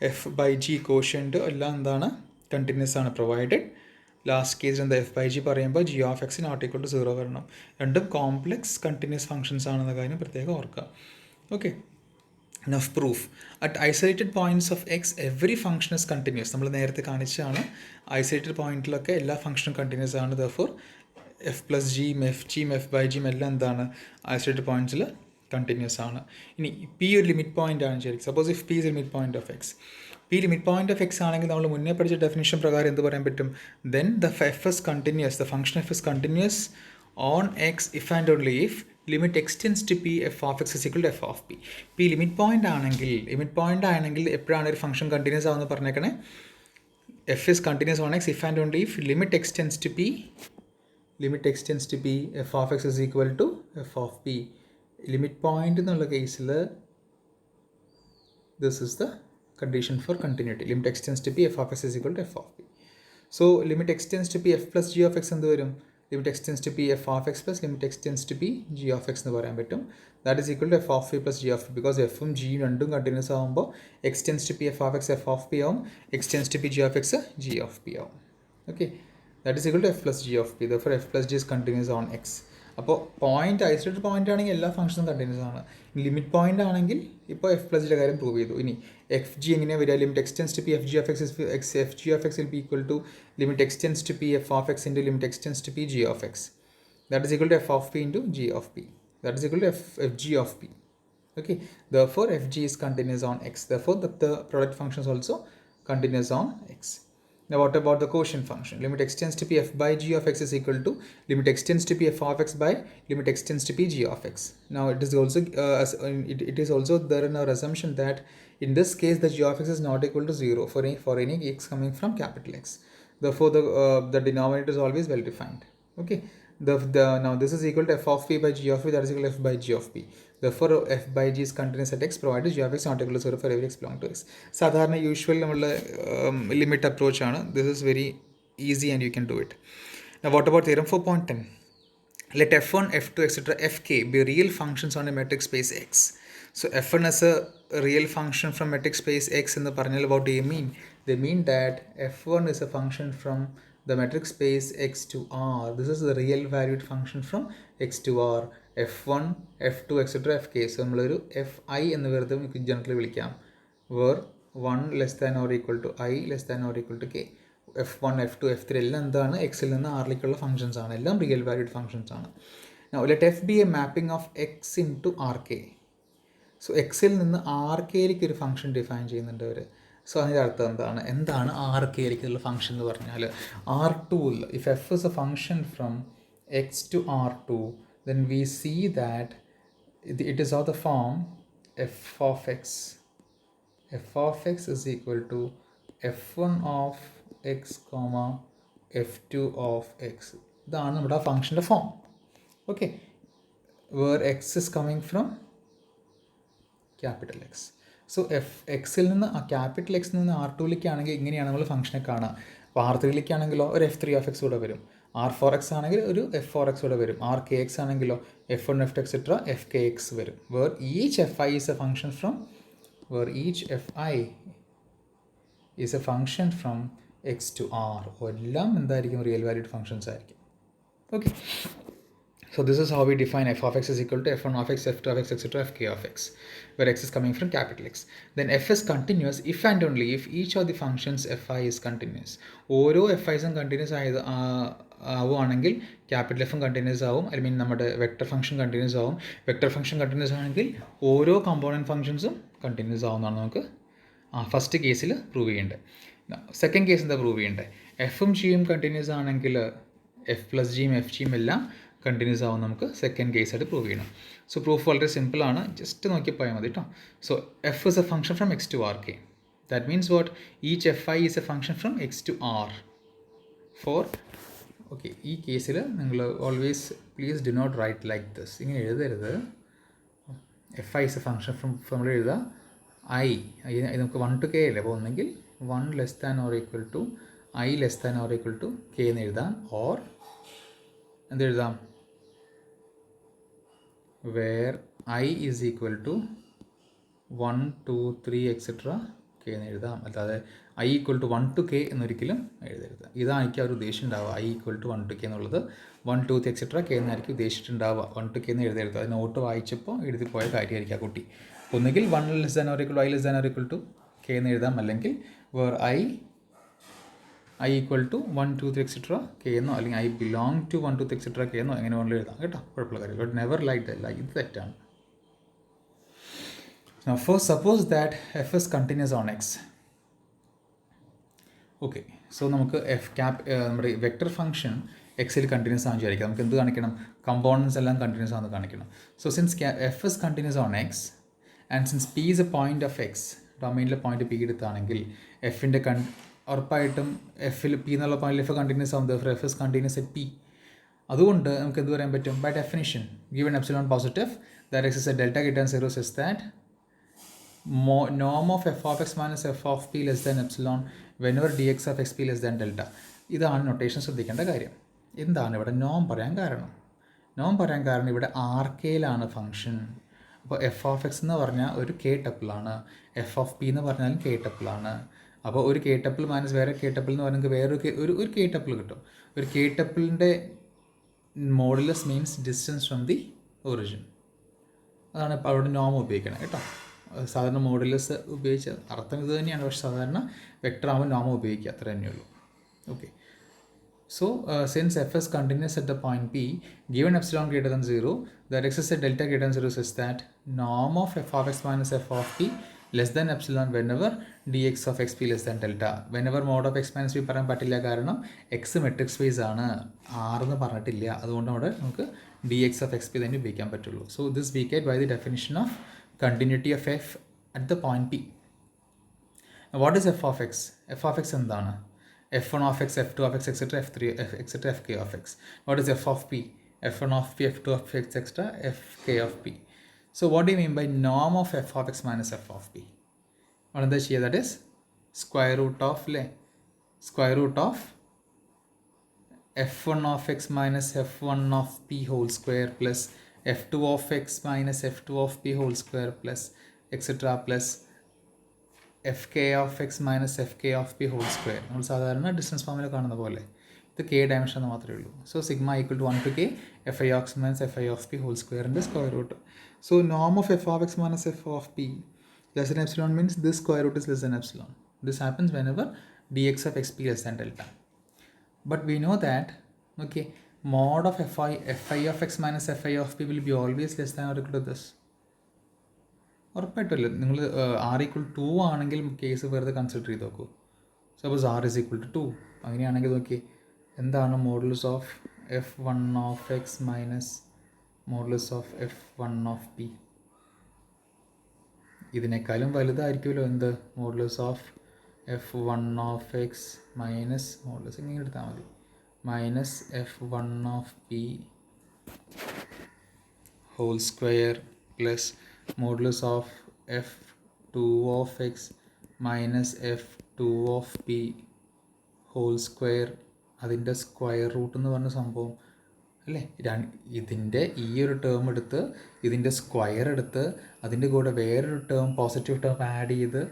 F by G quotient എല്ലാം എന്താണ്? കണ്ടിന്യൂസ് ആണ്. പ്രൊവൈഡഡ് ലാസ്റ്റ് കേസിൽ എന്താ? എഫ് ബൈ ജി പറയുമ്പോൾ G of X not equal to 0 വരണം. രണ്ടും കോംപ്ലെക്സ് കണ്ടിന്യൂസ് ഫംഗ്ഷൻസ് ആണെന്ന കാര്യം പ്രത്യേകം ഓർക്കുക. Okay, enough proof. At isolated points of x every function is continuous. നമ്മൾ നേരത്തെ കാണിച്ചാണ് ഐസൊലേറ്റഡ് പോയിന്റിലൊക്കെ എല്ലാ ഫംഗ്ഷനും കണ്ടിന്യൂസ് ആണ്. ദർഫോർ എഫ് പ്ലസ് ജിയും എഫ് ജിയും എഫ് ബൈ ജിയും എല്ലാം എന്താണ്? ഐസൊലേറ്റഡ് പോയിന്റ്സിൽ കണ്ടിന്യൂസ് ആണ്. ഇനി പി ഒരു ലിമിറ്റ് പോയിന്റ് ആണ് ശരി. Suppose if P is limit point of X, P limit point of X ആണെങ്കിൽ നമ്മൾ മുന്നേ പഠിച്ച ഡെഫിനിഷൻ പ്രകാരം എന്ത് പറയാൻ പറ്റും? Then the F is continuous, the function F is continuous on X if and only if limit extends to P F of X is equal to F of P. P limit point ആണെങ്കിൽ എപ്പോഴാണ് ഒരു ഫംഗ്ഷൻ കണ്ടിന്യൂസ് ആവുമെന്ന് പറഞ്ഞേക്കണേ? F is continuous on X if and only if limit extends to P F of X is equal to F of p. Limit point എന്നുള്ള കേസിൽ this is the condition for continuity. Limit extends to P F of X is equal to F of p. So limit extends to P f plus G of x എന്ത് വരും? Limit extends to P F of X plus limit extends to P G of X എന്ന് പറയാൻ പറ്റും. That is equal to F of P plus G of P. Because എഫും ജിയും രണ്ടും കണ്ടിന്യൂസ് ആകുമ്പോൾ X tends to P F of X F of P ആവും, X tends to P G of X G of P ആവും. Okay, that is equal to F plus G of P. Therefore F plus G is continuous on X. അപ്പോൾ പോയിന്റ് ഐസൊലേറ്റഡ് പോയിന്റ് ആണെങ്കിൽ എല്ലാ ഫംഗ്ഷനും കണ്ടിന്യൂസ് ആണ്. ലിമിറ്റ് പോയിന്റ് ആണെങ്കിൽ ഇപ്പോൾ എഫ് പ്ലസ് ജിയുടെ കാര്യം പ്രൂവ് ചെയ്തു. ഇനി എഫ് ജി എങ്ങനെയാണ് വരിക? Limit extends to P f G of X f G of X will be equal to limit extends to P F of X into limit extends to P G of x. That is equal to F of p into g of p. That is equal to f G of p. Okay, therefore fg is continuous on x. Therefore the product function is also continuous on x. Now what about the quotient function? Limit x tends to p f by g of x is equal to limit x tends to p f of x by limit x tends to p g of x. Now it is also it is also there in our assumption that in this case the g of x is not equal to 0 for any x coming from capital X. Therefore the denominator is always well defined. Okay, now this is equal to f of p by g of p, that is equal to f by g of p. Therefore f by g is continuous at x provided g of x not equal to 0 for every x belong to x. സാധാരണ യൂഷ്വൽ നമ്മളുടെ ലിമിറ്റ് അപ്രോച്ച് ആണ്. This is very easy and you can do it. Now what about theorem 4.10? Let f1, f2, etc. fk be real functions on a metric space X. So f1 is a real function from metric space X in the paranal. What do you mean? They mean that f1 is a function from the metric space X to R. This is the real valued function from X to R. f1, f2, etc. fk. So നമ്മളൊരു fi എന്ന് വെറുതെ നമുക്ക് ജനറലി വിളിക്കാം. where 1 less than or equal to I less than or equal to k. f1, f2, f3 എല്ലാം എന്താണ്? എക്സിൽ നിന്ന് ആറിലേക്കുള്ള ഫംഗ്ഷൻസ് ആണ്. എല്ലാം റിയൽ വാല്യൂഡ് ഫംഗ്ഷൻസ് ആണ്. Now let f be a mapping of x into rk. So എക്സിൽ നിന്ന് ആർ കെയിലേക്ക് ഒരു ഫംഗ്ഷൻ ഡിഫൈൻ ചെയ്യുന്നുണ്ട് അവർ. സോ അതിൻ്റെ അർത്ഥം എന്താണ് ആർ കെയിലേക്കുള്ള ഫംഗ്ഷൻ എന്ന് പറഞ്ഞാൽ ആർ ടുവിൽ if F is a function from X to R two then we see that it is of the form F of X is equal to f1 of X comma f2 of X. ഇതാണ് നമ്മുടെ ആ ഫംഗ്ഷൻ്റെ form. Okay, where X is coming from capital X. So എക്സിൽ നിന്ന് ആ ക്യാപിറ്റൽ എക്സിൽ നിന്ന് R2ലേക്കാണെങ്കിൽ ഇങ്ങനെയാണ് നമ്മൾ ഫംഗ്ഷനെ കാണുക. അപ്പോൾ R3ലേക്കാണെങ്കിലോ ഒരു F3 കൂടെ വരും. R4 ആണെങ്കിൽ ഒരു F4 കൂടെ വരും. RK ആണെങ്കിലോ F1 F2 എക്സെട്ര FK വരും. Where each Fi is a function from X to R. എല്ലാം എന്തായിരിക്കും? റിയൽ വാല്യൂഡ് ഫംഗ്ഷൻസ് ആയിരിക്കും. Okay. So this is how we define f of x is equal to f1 of x, f2 of x, etc. fk of x, where x is coming from capital X. Then f is continuous if and only if each of the functions fi is continuous. ഓരോ fiസും കണ്ടിന്യൂസ് ആവുകയാണെങ്കിൽ ക്യാപിറ്റൽ എഫും കണ്ടിന്യൂസ് ആവും. ഐ മീൻ നമ്മുടെ വെക്ടർ ഫംഗ്ഷൻ കണ്ടിന്യൂസ് ആവും. വെക്ടർ ഫംഗ്ഷൻ കണ്ടിന്യൂസ് ആണെങ്കിൽ ഓരോ കമ്പോണൻറ്റ് ഫംഗ്ഷൻസും കണ്ടിന്യൂസ് ആവുന്നതാണ് നമുക്ക് ഫസ്റ്റ് കേസിൽ പ്രൂവ് ചെയ്യേണ്ടത്. സെക്കൻഡ് കേസ് എന്താ പ്രൂവ് ചെയ്യേണ്ടത്? എഫും ജിയും കണ്ടിന്യൂസ് ആണെങ്കിൽ എഫ് പ്ലസ് ജിയും എഫ് ജിയും എല്ലാം കണ്ടിന്യൂസ് ആവും നമുക്ക് സെക്കൻഡ് കേസായിട്ട് പ്രൂവ് ചെയ്യണം. സോ പ്രൂഫ് വളരെ സിമ്പിളാണ്, ജസ്റ്റ് നോക്കി പോയാൽ മതി കേട്ടോ. So f is a function from X to R k. That means what? Each f i is a function from X to R for. Okay, ഈ കേസിൽ നിങ്ങൾ always please do not write like this. ഇങ്ങനെ എഴുതരുത്. F i is a function from നമ്മൾ എഴുതുക ഐ നമുക്ക് 1 to k അല്ലേ. അപ്പോൾ ഒന്നെങ്കിൽ 1 less than or equal to I less than or equal to K എന്ന് എഴുതാം. ഓർ എന്തെഴുതാം? Where I is equal to 1, 2, 3 etcetera K എന്ന് എഴുതാം. അല്ലാതെ I equal to 1 to k എന്നൊരിക്കലും എഴുതരുത്. ഇതാണ് എനിക്ക് ആ ഒരു ഉദ്ദേശം ഉണ്ടാവുക. I equal to 1 to k എന്നുള്ളത് 1, 2, 3 എക്സെട്ര കെ എന്നായിരിക്കും ഉദ്ദേശിച്ചിട്ടുണ്ടാവുക. 1 to k എന്ന് എഴുതരുത്. അത് നോട്ട് വായിച്ചപ്പോൾ എഴുതി പോയ കാര്യമായിരിക്കും ആ കുട്ടി. ഒന്നുകിൽ 1 less than or equal to I less than or equal to K എന്ന് എഴുതാം. അല്ലെങ്കിൽ where i equal to 1, 2, 3 etcetera k എന്നോ അല്ലെങ്കിൽ i belong to 1, 2, 3 etcetera k എന്നോ എങ്ങനെ വേണമെങ്കിലും എഴുതാം കേട്ടോ. കുഴപ്പമുള്ള കാര്യം. ബട്ട് നെവർ ലൈക്ക് ദ ഇത് തെറ്റാണ്. Now first suppose that f is continuous on x. Okay, so നമുക്ക് നമ്മുടെ വെക്ടർ ഫംഗ്ഷൻ എക്സിൽ കണ്ടിന്യൂസ് ആണെന്ന് വിചാരിക്കാം. നമുക്ക് എന്ത് കാണിക്കണം? കമ്പോണൻസ് എല്ലാം കണ്ടിന്യൂസ് ആണെന്ന് കാണിക്കണം. So since F is continuous on X and since P is a point of X, ഡൊമൈനിലെ പോയിന്റ് പി എടുത്താണെങ്കിൽ എഫിൻ്റെ ഉറപ്പായിട്ടും എഫിൽ പി എന്നുള്ള പോയിന്റിൽ എഫ് കണ്ടിന്യൂസ് ആവും. Therefore F is continuous at P. അതുകൊണ്ട് നമുക്ക് എന്ത് പറയാൻ പറ്റും? By definition given epsilon positive that X is a delta കിട്ടാൻ zero such that norm of f of x minus f of p less than epsilon whenever dx of xp less than delta. ഇതാണ് നൊട്ടേഷൻ ശ്രദ്ധിക്കേണ്ട കാര്യം. എന്താണ് ഇവിടെ നോം പറയാൻ കാരണം? നോം പറയാൻ കാരണം ഇവിടെ ആർ കെയിലാണ് ഫംഗ്ഷൻ. അപ്പോൾ എഫ് ഓഫ് എക്സ് എന്ന് പറഞ്ഞാൽ ഒരു കെ ടപ്പിളാണ്, എഫ് ഓഫ് പി എന്ന് പറഞ്ഞാലും കെ ടപ്പിളാണ്. അപ്പോൾ ഒരു കെ ടപ്പിൾ മൈനസ് വേറെ കെ ടപ്പിൾ എന്ന് പറയുന്നത് വേറൊരു ഒരു കെ ടപ്പിൾ കിട്ടും. ഒരു കെ ടപ്പിളിൻ്റെ modulus means distance from the origin. അതാണ് ഇപ്പോൾ അവിടെ നോം ഉപയോഗിക്കണം കേട്ടോ. സാധാരണ മോഡുലസ് ഉപയോഗിച്ച അർത്ഥം ഇത് തന്നെയാണ്, പക്ഷേ സാധാരണ വെക്ടർ ആവുമ്പോൾ നോമ ഉപയോഗിക്കുക, അത്ര തന്നെയുള്ളൂ. Okay, so since F is continuous at the point P given epsilon greater than 0 there X is a delta greater than 0 such that നോം of F of X minus F of P less than epsilon whenever D X of X P less than delta. Whenever mod of X minus P പറയാൻ പറ്റില്ല, കാരണം എക്സ് മെട്രിക് സ്പേസ് ആണ്, ആറെന്ന് പറഞ്ഞിട്ടില്ല. അതുകൊണ്ട് അവിടെ നമുക്ക് d X of X p തന്നെ ഉപയോഗിക്കാൻ പറ്റുള്ളൂ. So this we get by the definition of continuity of f at the point p. Now what is f of x? F of x എന്താണ്? f1 of x, f2 of x, etc. f3 etc. fk of x. What is f of p? f1 of p, f2 of x, etc. fk of p. So what do you mean by norm of f of x minus f of p? എന്താ ചെയ്യുക? that is square root of f1 of x minus f1 of p whole square plus f2 of x minus f2 of p whole square plus etc. plus fk of x minus fk of p whole square. നമ്മൾ സാധാരണ ഡിസ്റ്റൻസ് ഫോമിൽ കാണുന്ന പോലെ ഇത് കെ ഡയമെൻഷൻ എന്ന് മാത്രമേ ഉള്ളൂ. So sigma equal to 1 to k F I of X minus F I of P whole സ്ക്വയറിൻ്റെ സ്ക്വയർ റൂട്ട്. സോ നോം of F of X minus F of P less than epsilon means this square root is less than epsilon. This happens whenever D X of X P less than delta. But we know that okay mod of fi of x minus fi of p will be always less than or equal to this. ഉറപ്പായിട്ടല്ലേ? നിങ്ങൾ ആർ ഈക്വൽ 2 ആണെങ്കിൽ കേസ് വെറുതെ കൺസിഡർ ചെയ്ത് നോക്കൂ. Suppose r is equal to 2 അങ്ങനെയാണെങ്കിൽ നോക്കി എന്താണ് modulus of f1 of x minus modulus of f1 of p. ഇതിനേക്കാളും വലുതായിരിക്കുമല്ലോ എന്ത്? Modulus of f1 of x minus modulus ഇങ്ങനെ എടുത്താൽ മതി minus f1 of p whole square plus modulus of f2 two of X minus f two of P whole square അതിൻ്റെ സ്ക്വയർ റൂട്ട് എന്ന് പറഞ്ഞ സംഭവം അല്ലേ. ഇതിൻ്റെ ഈ ഒരു ടേം എടുത്ത് ഇതിൻ്റെ സ്ക്വയർ എടുത്ത് അതിൻ്റെ കൂടെ വേറൊരു ടേം പോസിറ്റീവ് ടേം ആഡ് ചെയ്ത്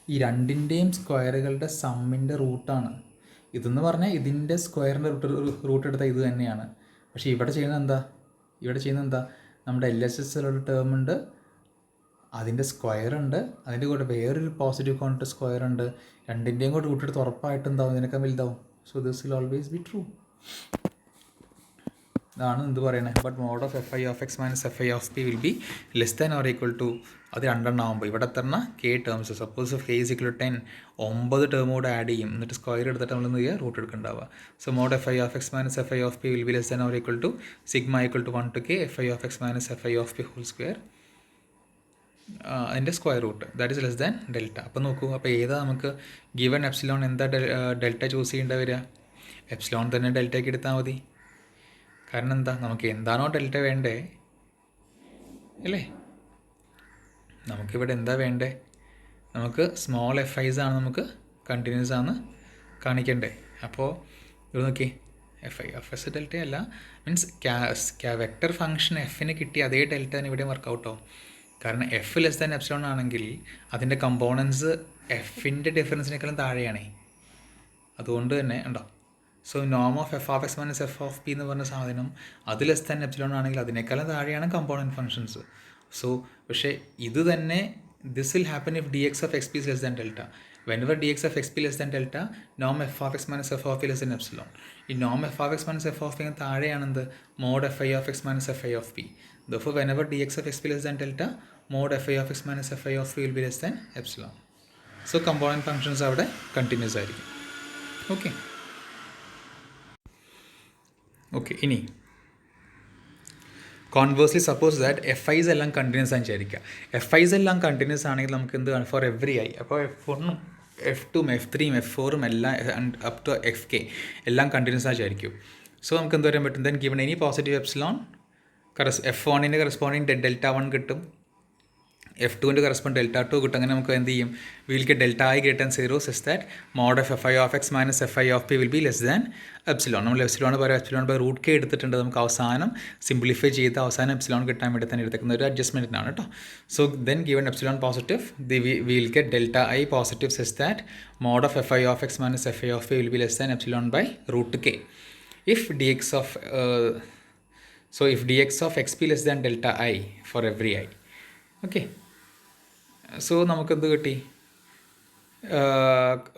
ഈ രണ്ടിൻ്റെയും സ്ക്വയറുകളുടെ സമ്മിൻ്റെ റൂട്ടാണ് ഇതെന്ന് പറഞ്ഞാൽ ഇതിൻ്റെ സ്ക്വയറിൻ്റെ റൂട്ട് എടുത്താൽ ഇത് തന്നെയാണ്. പക്ഷേ ഇവിടെ ചെയ്യുന്നത് എന്താ നമ്മുടെ LHSലുള്ള ടേം ഉണ്ട്, അതിൻ്റെ സ്ക്വയർ ഉണ്ട്, അതിൻ്റെ കൂടെ വേറൊരു പോസിറ്റീവ് കോൺട്ട് സ്ക്വയർ ഉണ്ട്, രണ്ടിൻ്റെയും കൂടെ റൂട്ട് എടുത്ത് ഉറപ്പായിട്ട് എന്താവും, ഇതിനൊക്കെ വലുതാവും. So this will always be true. ഇതാണ് എന്ത് പറയണേ. But mod of F I of X minus F I of P will be less than or equal to അത് രണ്ടെണ്ണമാകുമ്പോൾ ഇവിടെ എത്തണ K terms. Suppose K is equal to 10 9 term കൂടെ ആഡ് ചെയ്യും, എന്നിട്ട് സ്ക്വയർ എടുത്തിട്ട് നമ്മൾ എന്ത് ചെയ്യുക, റൂട്ട് എടുക്കുന്നുണ്ടാവുക. So mod F I of X minus F I of P will be less than or equal to sigma equal to 1 to k F I of X minus F I of P whole square അതിൻ്റെ square root that is less than delta. അപ്പോൾ നോക്കൂ, അപ്പോൾ ഏതാ നമുക്ക് ഗിവൺ എപ്സിലോൺ എന്താ ഡെൽറ്റ ചൂസ് ചെയ്യേണ്ടി വരിക? എപ്സിലോൺ തന്നെ ഡെൽറ്റയ്ക്ക് എടുത്താൽ മതി. കാരണം എന്താ, നമുക്ക് എന്താണോ ഡെൽറ്റ വേണ്ടേ അല്ലേ, നമുക്കിവിടെ എന്താ വേണ്ടേ, നമുക്ക് സ്മോൾ എഫ് ഐസ് ആണ് നമുക്ക് കണ്ടിന്യൂസ് ആണ് കാണിക്കണ്ടേ. അപ്പോൾ ഇത് നോക്കി, F I F S delta അല്ല, മീൻസ് വെക്റ്റർ ഫംഗ്ഷൻ എഫിന് കിട്ടിയ അതേ ഡെൽറ്റ തന്നെ ഇവിടെ വർക്കൗട്ട് ആവും. കാരണം എഫ് ലെസ് ദാൻ എപ്സിലോൺ ആണെങ്കിൽ അതിൻ്റെ കമ്പോണൻസ് എഫിൻ്റെ ഡിഫറൻസിനേക്കാളും താഴെയാണേ. അതുകൊണ്ട് തന്നെ ഉണ്ടോ. സോ നോം of F of X minus F of P എന്ന് പറഞ്ഞ സാധനം അത് ലെസ് ദാൻ എപ്സിലോൺ ആണെങ്കിൽ അതിനേക്കാളും താഴെയാണ് കമ്പോണൻറ്റ് ഫംഗ്ഷൻസ്. സോ പക്ഷേ ഇത് തന്നെ this will happen if D X of X P is less than delta. whenever dx of xp less than delta norm f of x minus f of p less than epsilon. ഈ norm f of x minus f of p താഴെയാണെന്ത് mod fi of x minus fi of p. therefore whenever dx of xp less than delta mod fi of x minus fi of p will be less than epsilon. so component functions അവിടെ continuous ആയിരിക്കും. ഓക്കെ ഇനി conversely suppose that f i's എല്ലാം കണ്ടിന്യൂസ് ആണെന്ന് വിചാരിക്കുക. എഫ് ഐസ് എല്ലാം കണ്ടിന്യൂസ് ആണെങ്കിൽ നമുക്ക് എന്ത് കാണും, ഫോർ എവറി ഐ. അപ്പോൾ F1ഉം F2ഉം F3ഉം F4ഉം എല്ലാം അപ് ടു FK എല്ലാം കണ്ടിന്യൂസ് ആയി വിചാരിക്കും. സോ നമുക്ക് എന്ത് പറയാൻ പറ്റും, then given any positive epsilon F1ൻ്റെ കറസ്പോണ്ടിങ് ഡെൽറ്റ 1 കിട്ടും, F2ൻ്റെ കറസ്പോണ്ട് ഡെൽറ്റ 2 കിട്ടും. അങ്ങനെ നമുക്ക് എന്ത് ചെയ്യും, will get delta I greater than 0 such that mod of F I of X minus F I of P will be less than epsilon. നമ്മൾ എപ്സിലോൺ ബൈ റൂട്ട് കെ എടുത്തിട്ടുണ്ട്. നമുക്ക് അവസാനം സിംപ്ലിഫൈ ചെയ്ത് അവസാനം എപ്സിലോൺ കിട്ടാൻ വേണ്ടി തന്നെ എടുത്തേക്കുന്ന ഒരു അഡ്ജസ്റ്റ്മെൻറ്റിനാണ് കേട്ടോ. So then given epsilon positive will get delta I positive such that mod of F I of X minus F I of P will be less than epsilon by root K. If D X of if dx of xp less than delta I for every I. Okay, so നമുക്കെന്ത് കിട്ടി,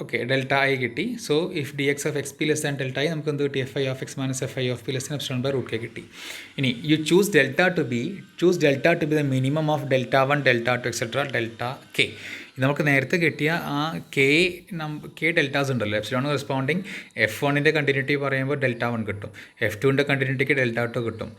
ഓക്കെ ഡെൽറ്റ ഐ കിട്ടി. So if D X of X P less than delta I നമുക്ക് എന്ത് കിട്ടി, F I of X minus F I of P less than epsilon by root K കിട്ടി. ഇനി you choose delta to be the minimum of delta 1 delta 2 etcetera delta K. നമുക്ക് നേരത്തെ കിട്ടിയ ആ കെ ഡെൽറ്റാസ് ഉണ്ടല്ലോ, എപ്സിലോൺ കറസ്പോണ്ടിങ് F1ൻ്റെ കണ്ടിന്യൂറ്റി പറയുമ്പോൾ ഡെൽറ്റ 1 കിട്ടും, F2ൻ്റെ കണ്ടിന്യൂറ്റിക്ക് ഡെൽറ്റ 2 കിട്ടും,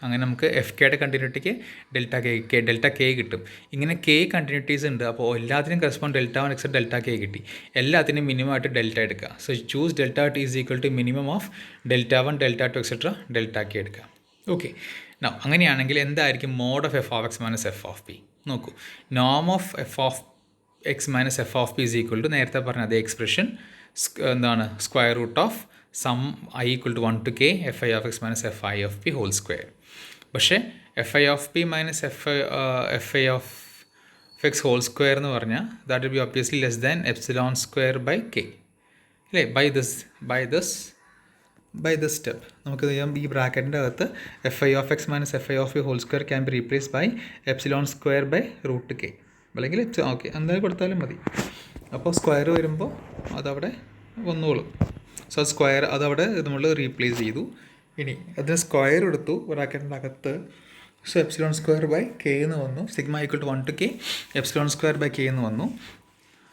അങ്ങനെ നമുക്ക് എഫ് കെയുടെ കണ്ടിന്യൂറ്റിക്ക് ഡെൽറ്റ കെ കിട്ടും. ഇങ്ങനെ കെ കണ്ടിന്യൂറ്റീസ് ഉണ്ട്. അപ്പോൾ എല്ലാത്തിനും correspond delta 1 except delta K കിട്ടി. എല്ലാത്തിനും മിനിമം ആയിട്ട് ഡെൽറ്റ എടുക്കുക. So choose delta T is equal to minimum of delta 1 delta 2 etcetera delta K എടുക്കുക. ഓക്കെ, അങ്ങനെയാണെങ്കിൽ എന്തായിരിക്കും mod of F of X minus F of P? നോക്കൂ, നോം of F of X minus F of P is equal to നേരത്തെ പറഞ്ഞ അതേ എക്സ്പ്രഷൻ എന്താണ്, square root of sum I equal to 1 to k F I of X minus F I of P whole square. പക്ഷേ F I of P minus F I of X whole square എന്ന് പറഞ്ഞാൽ that will be obviously less than epsilon square by K അല്ലേ. ബൈ ദിസ് സ്റ്റെപ്പ് നമുക്ക് ചെയ്യാം. ഈ ബ്രാക്കറ്റിൻ്റെ അകത്ത് F I of X minus F I of P whole square can be replace by epsilon square by root K, അല്ലെങ്കിൽ ഓക്കെ എന്തായാലും കൊടുത്താലും മതി. അപ്പോൾ സ്ക്വയർ വരുമ്പോൾ അതവിടെ വന്നോളും. സോ സ്ക്വയർ അതവിടെ നമ്മൾ റീപ്ലേസ് ചെയ്തു. ഇനി അതിന് സ്ക്വയർ എടുത്തു ബ്രാക്കറ്റിൻ്റെ അകത്ത്. So epsilon square by K എന്ന് വന്നു, sigma equal to 1 to k epsilon square by K എന്ന് വന്നു.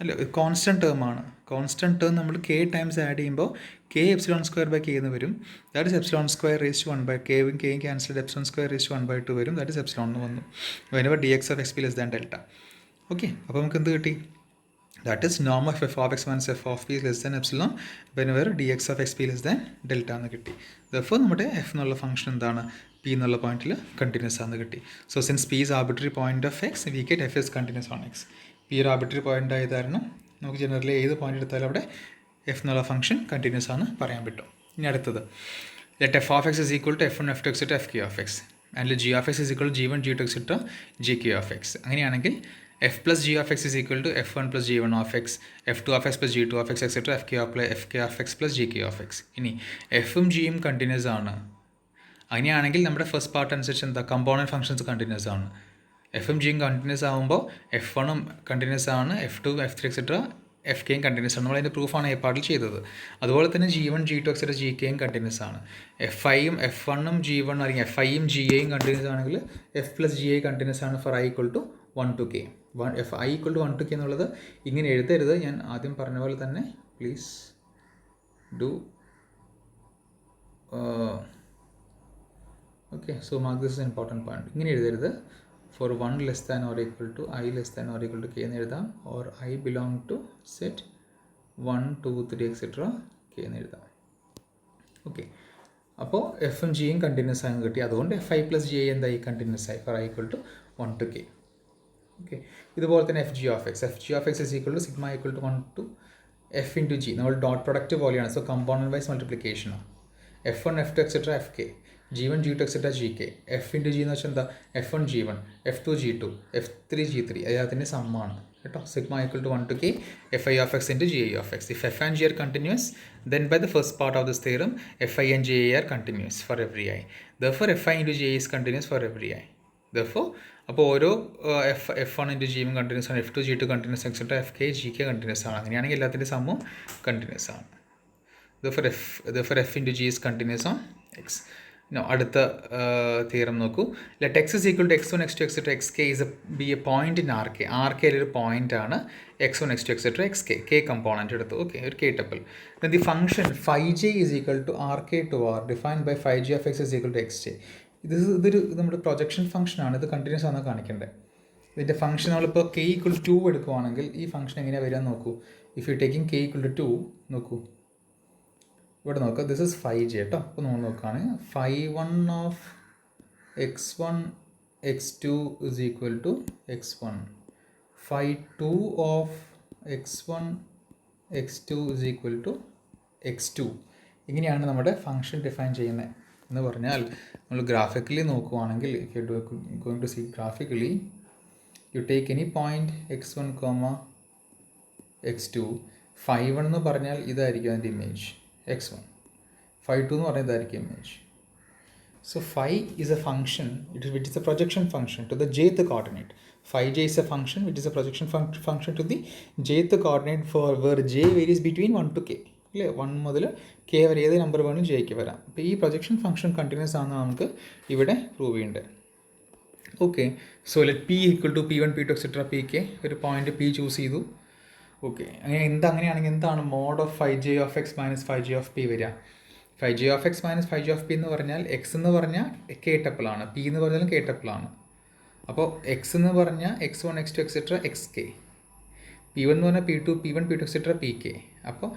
അല്ല, കോൺസ്റ്റൻറ്റ് ടേമാണ്. കോൺസ്റ്റൻറ്റ് ടേം നമ്മൾ കെ ടൈംസ് ആഡ് ചെയ്യുമ്പോൾ K epsilon square by K എന്ന് വരും. That is epsilon square raise to 1 by കെയും കെയും cancelled epsilon square raise to 1/2 വരും. ദാറ്റ് ഇസ് എപ്സിലോൺ എന്ന് വന്നു. Whenever D X of X P less than delta. Okay, അപ്പോൾ നമുക്ക് എന്ത് കിട്ടി, ദാറ്റ് ഇസ് നോം of F of X minus F of P less than epsilon whenever D X of X P less than delta എന്ന് കിട്ടി. ദെർഫോർ നമ്മുടെ എഫ് എന്നുള്ള ഫംഗ്ഷൻ എന്താണ്, P പി എന്നുള്ള പോയിന്റിൽ കണ്ടിന്യൂസ് ആണെന്ന് കിട്ടി. So since P is arbitrary point of X, we get F is continuous on X. P ഒരു ആർബിട്രറി പോയിന്റ് ആയത് കാരണം നമുക്ക് ജനറലി ഏത് പോയിന്റ് എടുത്താലും അവിടെ എഫ് എന്നുള്ള ഫംഗ്ഷൻ കണ്ടിന്യൂസ് ആണ് പറയാൻ പറ്റും. ഇനി അടുത്തത്, let F of X is equal to F one F two etcetera F K of X and G of X is equal G one G two etcetera G K of X. അങ്ങനെയാണെങ്കിൽ F plus G of X is equal to F one plus G one of X, F two of X plus G two of X etcetera F K of X plus G K of X. ഇനി എഫും ജിയും കണ്ടിന്യൂസ് ആണ്. അങ്ങനെയാണെങ്കിൽ നമ്മുടെ ഫസ്റ്റ് പാർട്ട് അനുസരിച്ച് എന്താ, കമ്പോണൻറ്റ് ഫംഗ്ഷൻസ് കണ്ടിന്യൂസ് ആണ്. എഫും ജിയും കണ്ടിന്യൂസ് ആകുമ്പോൾ എഫ് വണ്ണും കണ്ടിന്യൂസ് ആണ്, F two F three etcetera F കെയും കണ്ടിന്യൂസ് ആണ്. നമ്മളതിൻ്റെ പ്രൂഫാണ് എ പാർട്ടിൽ ചെയ്തത്. അതുപോലെ തന്നെ G one G two etcetera G കെയും കണ്ടിന്യൂസ് ആണ്. എഫ് ഐയും എഫ് വണ്ണും ജി വണ്ണും അല്ലെങ്കിൽ എഫ് ഐയും ജി എയും കണ്ടിന്യൂസ് ആണെങ്കിൽ F plus G I continuous ആണ് for I equal to 1 to k. F I equal to 1 to k എന്നുള്ളത് ഇങ്ങനെ എഴുതരുത്. ഞാൻ ആദ്യം പറഞ്ഞ പോലെ തന്നെ please do okay. So mark this is important point. ഇങ്ങനെ എഴുതരുത്. For 1 less than or equal to I less than or equal to K എന്ന് എഴുതാം. Or I belong to set 1 2 3 etcetera K എന്ന് എഴുതാം. ഓക്കെ. അപ്പോൾ എഫും ജിയും കണ്ടിന്യൂസ് ആയി കിട്ടി. അതുകൊണ്ട് F I plus G I എന്തായി, കണ്ടിന്യൂസ് ആയി for I equal to 1 to k. Okay. ഇതുപോലെ തന്നെ F G of X is equal to sigma equal to 1 to F into G. നമ്മൾ ഡോട്ട് പ്രൊഡക്റ്റ് പോലെയാണ്. സോ കമ്പോണൻറ്റ് വൈസ് മൾട്ടിപ്ലിക്കേഷനാണ്. F one F two etcetera F K, G one G two etcetera G K. F into G എന്ന് വെച്ചാൽ എന്താ, F one G one, F two G two, F three G three. അതിൻ്റെ സമ്മാണ് കേട്ടോ. Sigma equal to 1 to k F I of X into G I of X. If F and G are continuous, then by the first part of this theorem f I and j I are continuous for every I. Therefore f I into j I is continuous for every I. Therefore അപ്പോൾ ഓരോ എഫ് വൺ ഇൻറ്റു ജിയും കണ്ടിന്യൂസ് ആണ്, F two G two continuous etcetera F K G K continuous ആണ്. അങ്ങനെയാണെങ്കിൽ എല്ലാത്തിൻ്റെ സമ്മും കണ്ടിന്യൂസ് ആണ്. therefore f into g is continuous on x. അടുത്ത തിയറം നോക്കൂ. Let X is equal to X one X two etcetera X K is be a point in R K. R കെയിലൊരു പോയിന്റ് ആണ് X one X two etcetera X K. K component എടുത്തു. ഓക്കെ, ഒരു K tuple. Then the function phi J is equal to R K to R defined by phi G of X is equal to X J. ഇതൊരു നമ്മുടെ പ്രൊജക്ഷൻ ഫംഗ്ഷൻ ആണ്. ഇത് കണ്ടിന്യൂസ് ആണ് കാണിക്കേണ്ടത്. ഇതിൻ്റെ ഫംഗ്ഷൻ നമ്മളിപ്പോൾ കെ ഈക്വൽ ടു 2 എടുക്കുവാണെങ്കിൽ ഈ ഫംഗ്ഷൻ എങ്ങനെയാണ് വരിക നോക്കൂ. If you taking K equal to 2 നോക്കൂ, ഇവിടെ നോക്കുക. ദിസ് ഇസ് ഫൈ ജെ കേട്ടോ. അപ്പോൾ നമ്മൾ നോക്കുകയാണെങ്കിൽ phi one of X one X two is equal to X one, phi two of X one X two is equal to X two. ഇങ്ങനെയാണ് നമ്മുടെ ഫംഗ്ഷൻ ഡിഫൈൻ ചെയ്യുന്നത്. എന്ന് പറഞ്ഞാൽ നമ്മൾ ഗ്രാഫിക്കലി നോക്കുവാണെങ്കിൽ, if you going to see graphically, you take any point X one comma X two. Phi one എന്ന് പറഞ്ഞാൽ ഇതായിരിക്കും അതിൻ്റെ image X one, phi two എന്ന് പറഞ്ഞാൽ ഇതായിരിക്കും image. So phi is a function, which is a projection function to the jth coordinate. Phi j is a function which is a projection function to the jth coordinate for where j varies between 1 to k. അല്ലേ, 1 മുതൽ k വരെ ഏത് നമ്പർ വേണം jക്ക് വരാം. അപ്പോൾ ഈ പ്രൊജക്ഷൻ ഫംഗ്ഷൻ കണ്ടിന്യൂസ് ആണെന്ന് നമുക്ക് ഇവിടെ പ്രൂവ് ചെയ്യേണ്ടത്. Okay, so let P equal to P one P two etcetera P K. ഒരു പോയിന്റ് പി ചൂസ് ചെയ്തു. ഓക്കെ, അങ്ങനെയാണെങ്കിൽ എന്താണ് mod of phi J of X minus phi J of P വരിക? Phi G of X minus phi G of P എന്ന് പറഞ്ഞാൽ എക്സ് എന്ന് പറഞ്ഞാൽ കെ ടപ്പിളാണ്, പി എന്ന് പറഞ്ഞാലും കെ ടപ്പിളാണ്. അപ്പോൾ എക്സ് എന്ന് പറഞ്ഞാൽ X one X two etcetera X K, P one എന്ന് പറഞ്ഞാൽ P two P one P two etcetera P K. അപ്പോൾ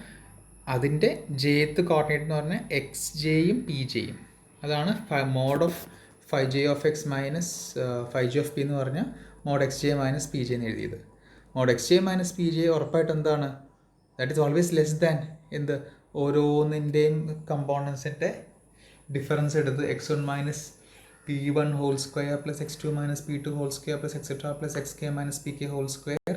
അതിൻ്റെ ജെത്ത് കോർഡിനേറ്റ് എന്ന് പറഞ്ഞാൽ എക്സ് ജെയും പി ജെയും. അതാണ് mod of phi J of X minus phi G of P എന്ന് പറഞ്ഞാൽ mod X J minus P J എന്ന് എഴുതിയത്. Mod X J minus P J ഉറപ്പായിട്ട് എന്താണ്, that is always less than എന്ത്, ഓരോന്നിൻ്റെയും കമ്പോണൻസിൻ്റെ ഡിഫറൻസ് എടുത്ത് X one minus P one whole square plus X two minus P two whole square plus etcetera plus X K minus P K whole square.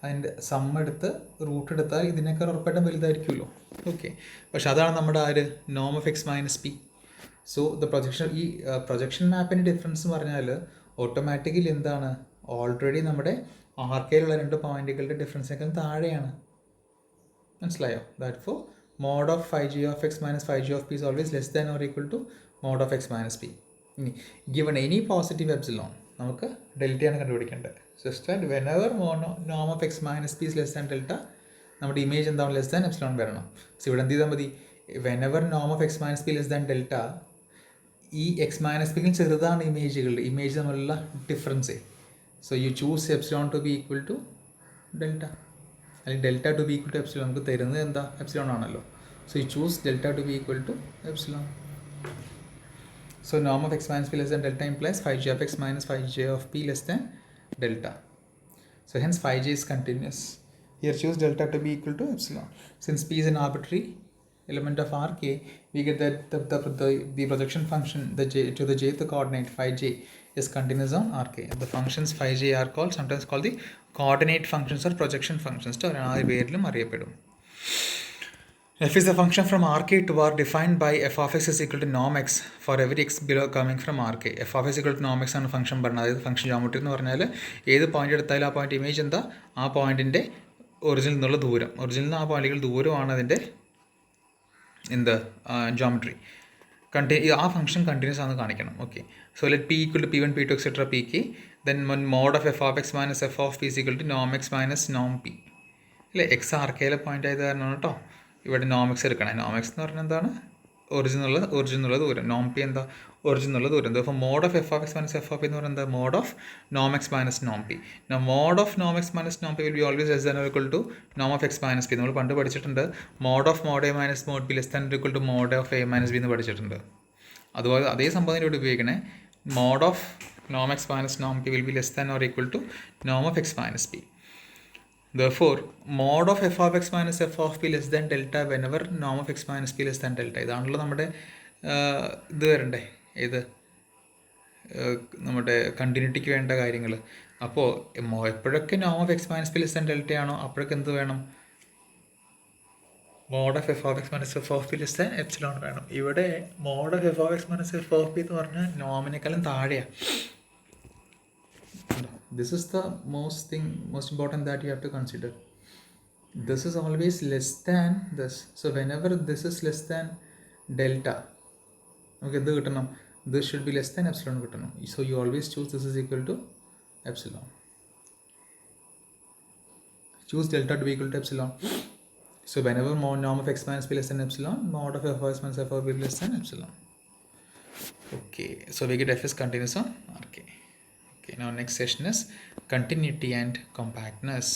അതിൻ്റെ സം എടുത്ത് റൂട്ട് എടുത്താൽ ഇതിനേക്കാൾ ഉറപ്പായിട്ടും വലുതായിരിക്കുമല്ലോ. ഓക്കെ, പക്ഷെ അതാണ് നമ്മുടെ നോം of X minus P. So the projection, ഈ പ്രൊജക്ഷൻ മാപ്പിൻ്റെ ഡിഫറൻസ് എന്ന് പറഞ്ഞാൽ ഓട്ടോമാറ്റിക്കലി എന്താണ്, ഓൾറെഡി നമ്മുടെ ആർ കെയിലുള്ള 2 പോയിന്റുകളുടെ ഡിഫറൻസിനേക്കാൾ താഴെയാണ്. മനസ്സിലായോ? That for mod of phi g of x minus phi g of p is always less than or equal to mod of x minus p. ഇനി given any positive epsilon നമുക്ക് ഡെൽറ്റയാണ് കണ്ടുപിടിക്കേണ്ടത്. Such that whenever norm of x minus p is less than delta, നമ്മുടെ ഇമേജ് എന്താവും, ലെസ് ദാൻ എപ്സിലോൺ വരണം. സോ ഇവിടെ എന്ത് ചെയ്താൽ മതി, whenever norm of x minus p less than delta, ഈ എക്സ് മൈനസ് പിക്കും ചെറുതാണ് ഇമേജ് തമ്മിലുള്ള difference. So you choose epsilon to be equal to delta, അല്ലെങ്കിൽ delta to be equal to epsilon. നമുക്ക് തരുന്നത് എന്താ, എപ്സിലോൺ ആണല്ലോ. So you choose delta to be equal to epsilon. So norm of x minus p less than delta implies phi j of x minus phi j of p less than delta. So hence phi j is continuous. Here choose delta to be equal to epsilon. Since p is an arbitrary element of Rk, we get that the projection function to the jth coordinate phi j is continuous on Rk. The functions phi j are sometimes called the coordinate functions or projection functions. F is a function from Rk to R defined by f of x is equal to norm x for every x below coming from Rk. F of x equal to norm x ആണ് ഫംഗ്ഷൻ പറഞ്ഞത്. അതായത് ഫംഗ്ഷൻ ജോമെട്രി എന്ന് പറഞ്ഞാൽ ഏത് പോയിന്റ് എടുത്താലും ആ പോയിന്റ് ഇമേജ് എന്താ, ആ പോയിന്റിൻ്റെ ഒറിജിനിൽ നിന്നുള്ള ദൂരം, ഒറിജിനിൽ നിന്ന് ആ പോയിന്റുകൾ ദൂരമാണ് അതിൻ്റെ എന്ത് ജോമെട്രി. ആ ഫംഗ്ഷൻ കണ്ടിന്യൂസ് ആണെന്ന് കാണിക്കണം. Okay, so let P equal to P one P two etcetera P K, then mode of F of X minus F of P equal to Noam X minus Noam P. അല്ലേ, എക്സ് ആർ കെയിലെ പോയിന്റ് ആയത് കാരണമാണ് കേട്ടോ ഇവിടെ നോം എക്സ് എടുക്കണേ. നോം എക്സ് എന്ന് പറഞ്ഞാൽ എന്താണ്, ഒറിജിനുള്ള ദൂരം. നോം പി എന്താ, ഒറിജിനുള്ള ദൂരം. അപ്പോൾ mode of F of X minus F of P എന്ന് പറയുന്നത് എന്താ, mode of Noam X minus Noam P. Mode of Noam X minus Noam P will be always less than or equal to Noam of X minus P. നമ്മൾ പണ്ട് പഠിച്ചിട്ടുണ്ട് mode of mode A minus mode B less than or equal to mode of A minus B എന്ന് പഠിച്ചിട്ടുണ്ട്. അതുപോലെ അതേ സംഭവം ഇവിടെ ഉപയോഗിക്കണേ. Mode of Noam X minus Noam P will be less than or equal to Noam of X minus P. Therefore, mod of f of x minus f of p less than delta whenever norm of x minus p less than delta. ഇതാണല്ലോ നമ്മുടെ ഇത് വരണ്ടേ, ഏത് നമ്മുടെ കണ്ടിന്യൂറ്റിക്ക് വേണ്ട കാര്യങ്ങൾ. അപ്പോൾ എപ്പോഴൊക്കെ നോം of X minus P less than delta ആണോ അപ്പോഴൊക്കെ എന്ത് വേണം, mod of F of X minus F of P less than epsilon വേണം. ഇവിടെ mod of F of X minus F of P എന്ന് പറഞ്ഞാൽ നോമിനേക്കാളും താഴെയാണ്. This is the most important that you have to consider. This is always less than this. So whenever this is less than delta, okay, this should be less than epsilon. So you always choose this is equal to epsilon. Choose delta to be equal to epsilon. So whenever norm of x minus p less than epsilon, mod of f of x minus f of p less than epsilon. Okay, so we get f is continuous on Rk. Okay, now next session is continuity and compactness.